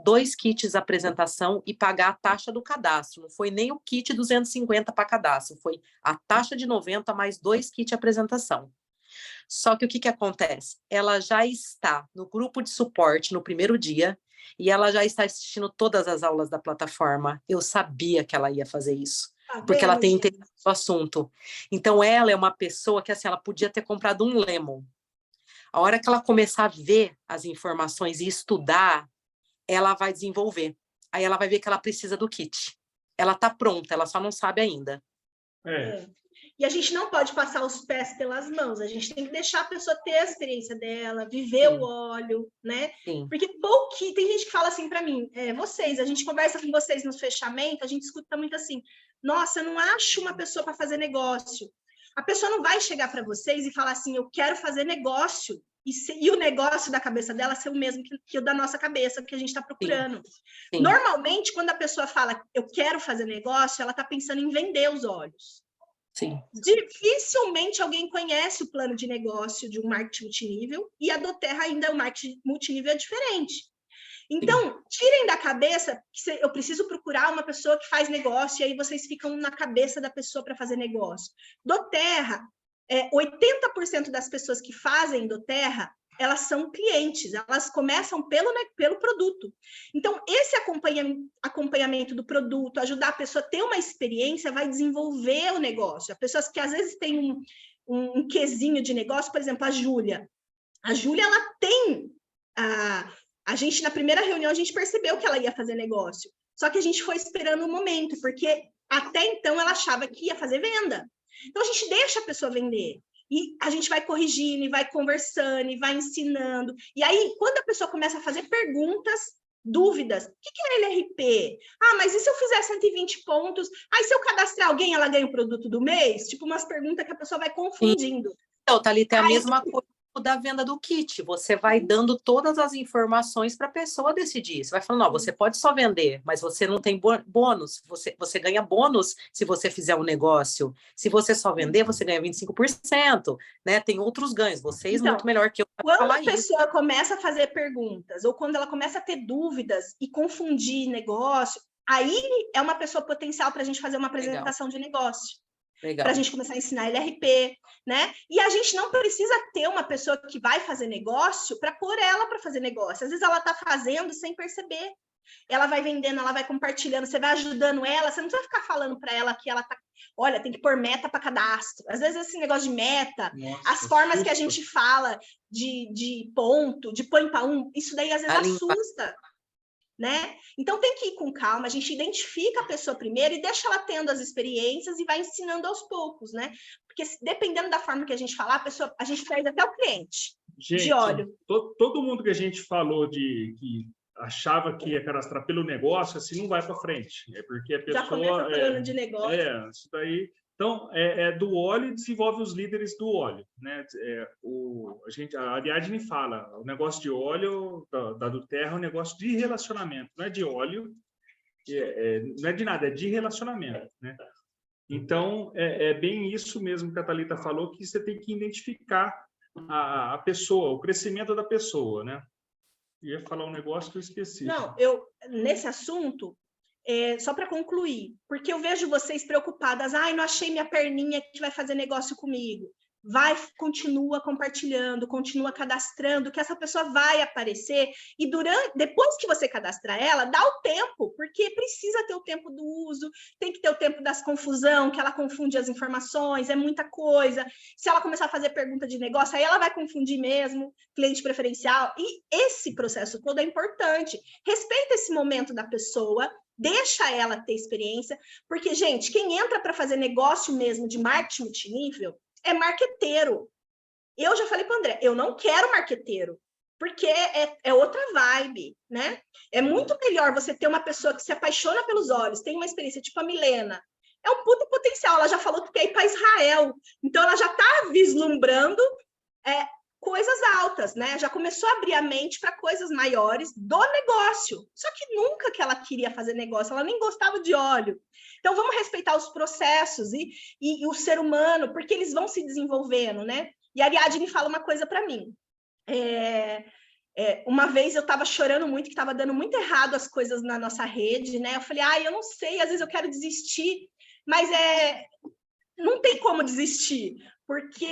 2 kits apresentação e pagar a taxa do cadastro. Não foi nem o kit 250 para cadastro, foi a taxa de 90 mais 2 kits apresentação. Só que o que acontece? Ela já está no grupo de suporte no primeiro dia e ela já está assistindo todas as aulas da plataforma. Eu sabia que ela ia fazer isso. Porque ela tem interesse no assunto. Então, ela é uma pessoa que, assim, ela podia ter comprado um Lemon. A hora que ela começar a ver as informações e estudar, ela vai desenvolver. Aí ela vai ver que ela precisa do kit. Ela está pronta, ela só não sabe ainda. E a gente não pode passar os pés pelas mãos. A gente tem que deixar a pessoa ter a experiência dela, viver o óleo, né? Sim. Porque tem gente que fala assim para mim, a gente conversa com vocês no fechamento, a gente escuta muito assim, nossa, eu não acho uma pessoa para fazer negócio. A pessoa não vai chegar para vocês e falar assim, eu quero fazer negócio, e o negócio da cabeça dela ser o mesmo que o da nossa cabeça, que a gente está procurando. Sim. Normalmente, quando a pessoa fala, eu quero fazer negócio, ela está pensando em vender os óleos. Sim. Dificilmente alguém conhece o plano de negócio de um marketing multinível, e a doTERRA ainda, o marketing multinível é diferente. Então, tirem da cabeça que eu preciso procurar uma pessoa que faz negócio, e aí vocês ficam na cabeça da pessoa para fazer negócio. doTERRA, 80% das pessoas que fazem doTERRA, elas são clientes, elas começam pelo produto. Então, esse acompanhamento do produto, ajudar a pessoa a ter uma experiência, vai desenvolver o negócio. As pessoas que às vezes têm um quesinho de negócio, por exemplo, a Júlia. A Júlia, ela tem... A gente, na primeira reunião, a gente percebeu que ela ia fazer negócio. Só que a gente foi esperando um momento, porque até então ela achava que ia fazer venda. Então, a gente deixa a pessoa vender. E a gente vai corrigindo, e vai conversando, e vai ensinando. E aí, quando a pessoa começa a fazer perguntas, dúvidas, o que é LRP? Ah, mas e se eu fizer 120 pontos? Ah, e se eu cadastrar alguém, ela ganha o produto do mês? Tipo, umas perguntas que a pessoa vai confundindo. Então, Thalita, é a mesma coisa da venda do kit. Você vai dando todas as informações para a pessoa decidir. Você vai falando, não, você pode só vender, mas você não tem bônus. Você ganha bônus se você fizer um negócio. Se você só vender, você ganha 25%, né? Tem outros ganhos. Vocês, Então, muito melhor que eu quando falar a pessoa começa a fazer perguntas, ou quando ela começa a ter dúvidas e confundir negócio, aí é uma pessoa potencial para a gente fazer uma apresentação de negócio. Para a gente começar a ensinar LRP, né? E a gente não precisa ter uma pessoa que vai fazer negócio para pôr ela para fazer negócio. Às vezes ela está fazendo sem perceber. Ela vai vendendo, ela vai compartilhando, você vai ajudando ela, você não precisa ficar falando para ela que ela tá. Olha, tem que pôr meta para cadastro. Às vezes esse negócio de meta, as formas que a gente fala de ponto, de põe para um, isso daí às vezes assusta. Né? Então tem que ir com calma, a gente identifica a pessoa primeiro e deixa ela tendo as experiências e vai ensinando aos poucos, né? Porque dependendo da forma que a gente falar, a gente perde até o cliente. Gente, de óleo. Todo mundo que a gente falou que achava que ia cadastrar pelo negócio, assim não vai para frente. É porque a pessoa... Já começa falando de negócio. Isso daí... Então, do óleo e desenvolve os líderes do óleo, né? A Ariadne fala, o negócio de óleo da do Terra é um negócio de relacionamento, não é de óleo, não é de nada, é de relacionamento, né? Então, é bem isso mesmo que a Thalita falou, que você tem que identificar a pessoa, o crescimento da pessoa, né? Eu ia falar um negócio que eu esqueci. Não, nesse assunto... só para concluir, porque eu vejo vocês preocupadas, não achei minha perninha que vai fazer negócio comigo. Continua compartilhando, continua cadastrando, que essa pessoa vai aparecer, e depois que você cadastrar ela, dá o tempo, porque precisa ter o tempo do uso, tem que ter o tempo das confusão, que ela confunde as informações, é muita coisa. Se ela começar a fazer pergunta de negócio, aí ela vai confundir mesmo, cliente preferencial, e esse processo todo é importante. Respeita esse momento da pessoa, deixa ela ter experiência, porque, gente, quem entra para fazer negócio mesmo de marketing multinível é marqueteiro. Eu já falei para o André, eu não quero marqueteiro, porque é outra vibe, né? É muito melhor você ter uma pessoa que se apaixona pelos olhos, tem uma experiência tipo a Milena, é um puta potencial, ela já falou que quer ir para Israel, então ela já está vislumbrando coisas altas, né? Já começou a abrir a mente para coisas maiores do negócio. Só que nunca que ela queria fazer negócio, ela nem gostava de óleo. Então, vamos respeitar os processos e o ser humano, porque eles vão se desenvolvendo, né? E a Ariadne fala uma coisa para mim. Uma vez eu estava chorando muito, que estava dando muito errado as coisas na nossa rede, né? Eu falei, eu não sei, às vezes eu quero desistir, mas não tem como desistir, porque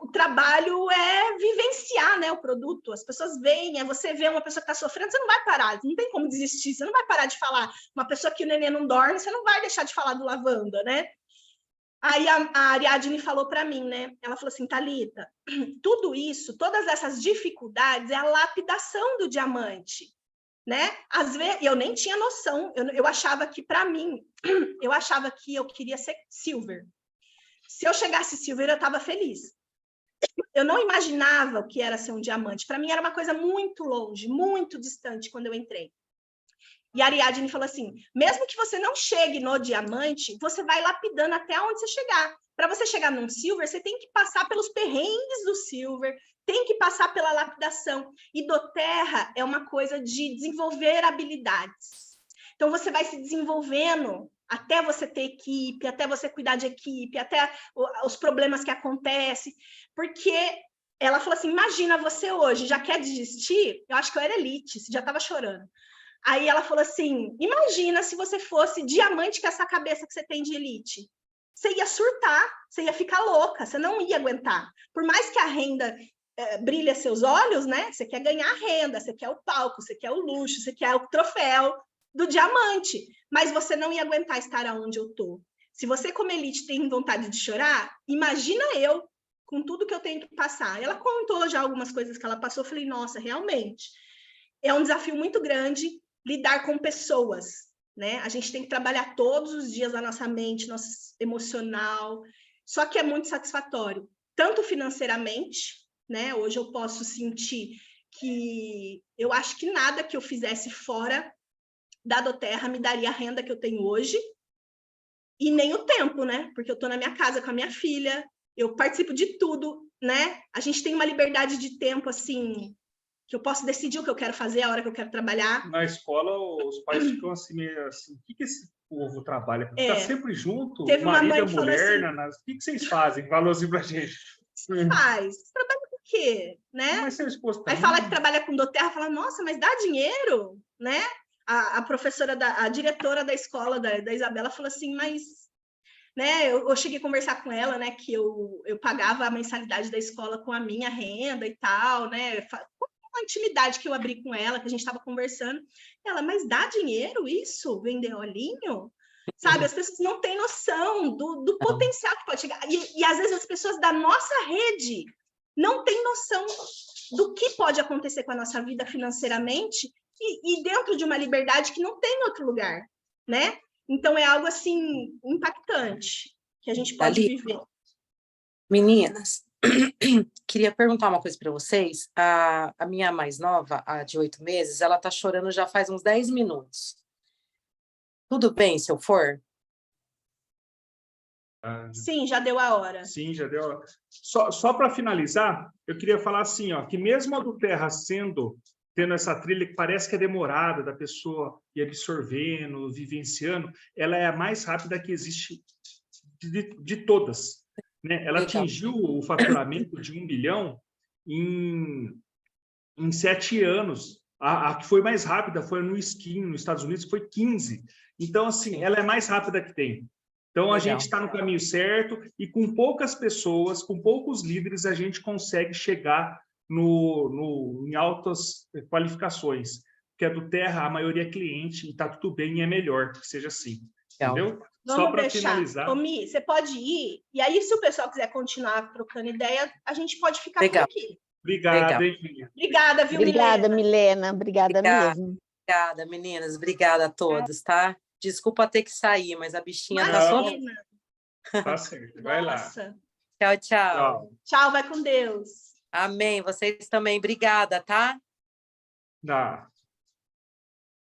o trabalho é vivenciar, né, o produto. As pessoas veem, você vê uma pessoa que está sofrendo, você não vai parar, não tem como desistir, você não vai parar de falar. Uma pessoa que o neném não dorme, você não vai deixar de falar do lavanda, né? Aí a Ariadne falou para mim, né? Ela falou assim, Thalita, tudo isso, todas essas dificuldades é a lapidação do diamante, né? Às vezes, eu nem tinha noção, eu achava que, para mim, eu achava que eu queria ser silver. Se eu chegasse silver, eu estava feliz. Eu não imaginava o que era ser um diamante. Para mim, era uma coisa muito longe, muito distante quando eu entrei. E a Ariadne falou assim, mesmo que você não chegue no diamante, você vai lapidando até onde você chegar. Para você chegar num silver, você tem que passar pelos perrengues do silver, tem que passar pela lapidação. E do terra é uma coisa de desenvolver habilidades. Então, você vai se desenvolvendo até você ter equipe, até você cuidar de equipe, até os problemas que acontecem, porque ela falou assim, imagina você hoje, já quer desistir? Eu acho que eu era elite, já estava chorando. Aí ela falou assim, imagina se você fosse diamante com essa cabeça que você tem de elite. Você ia surtar, você ia ficar louca, você não ia aguentar. Por mais que a renda brilhe seus olhos, né? Você quer ganhar renda, você quer o palco, você quer o luxo, você quer o troféu do diamante, mas você não ia aguentar estar aonde eu tô. Se você, como elite, tem vontade de chorar, imagina eu, com tudo que eu tenho que passar. Ela contou já algumas coisas que ela passou, eu falei, nossa, realmente, é um desafio muito grande lidar com pessoas, né? A gente tem que trabalhar todos os dias a nossa mente, nosso emocional, só que é muito satisfatório. tanto financeiramente, né? Hoje eu posso sentir que eu acho que nada que eu fizesse fora da Doterra me daria a renda que eu tenho hoje, e nem o tempo, né? Porque eu estou na minha casa com a minha filha, eu participo de tudo, né? A gente tem uma liberdade de tempo, assim, que eu posso decidir o que eu quero fazer, a hora que eu quero trabalhar. Na escola, os pais ficam assim, meio assim, o que esse povo trabalha? Fica sempre junto, Teve o uma marido e mãe a que falou mulher, assim, o que vocês fazem? Falou assim pra gente. faz, trabalha com o quê, né? Mas seu esposo Aí fala que trabalha com Doterra, fala, nossa, mas dá dinheiro, né? A professora, a diretora da escola da Isabela falou assim, mas, né? Eu cheguei a conversar com ela, né? Que eu pagava a mensalidade da escola com a minha renda e tal, né? Uma intimidade que eu abri com ela, que a gente estava conversando. Ela, mas dá dinheiro isso? Vender olhinho? Sabe, as pessoas não têm noção do potencial que pode chegar. E às vezes as pessoas da nossa rede não têm noção do que pode acontecer com a nossa vida financeiramente e dentro de uma liberdade que não tem em outro lugar, né? Então, é algo, assim, impactante que a gente pode viver. Meninas, queria perguntar uma coisa para vocês. A minha mais nova, a de 8 meses, ela tá chorando já faz uns 10 minutos. Tudo bem se eu for? Sim, já deu a hora. Sim, já deu a hora. Só para finalizar, eu queria falar assim, ó, que mesmo a do Terra tendo essa trilha que parece que é demorada, da pessoa ir absorvendo, vivenciando, ela é a mais rápida que existe de todas. Né? Ela atingiu o faturamento de 1 bilhão em 7 anos. A que foi mais rápida foi no Skin, nos Estados Unidos, que foi 15. Então, assim, ela é mais rápida que tem. Então, a gente está no caminho certo e com poucas pessoas, com poucos líderes, a gente consegue chegar em altas qualificações. Porque a do Terra, a maioria é cliente e está tudo bem e é melhor que seja assim. Entendeu? Vamos deixar. Ô, Mi, você pode ir, e aí, se o pessoal quiser continuar trocando ideia, a gente pode ficar por aqui. Obrigado, hein, Milena. Obrigada, viu, Obrigada, Milena? Obrigada mesmo. Obrigada, meninas. Obrigada a todos, tá? Desculpa ter que sair, mas a bichinha tá só... Tá certo, vai lá. Tchau, tchau. Tchau, vai com Deus. Amém. Vocês também. Obrigada, tá? Dá.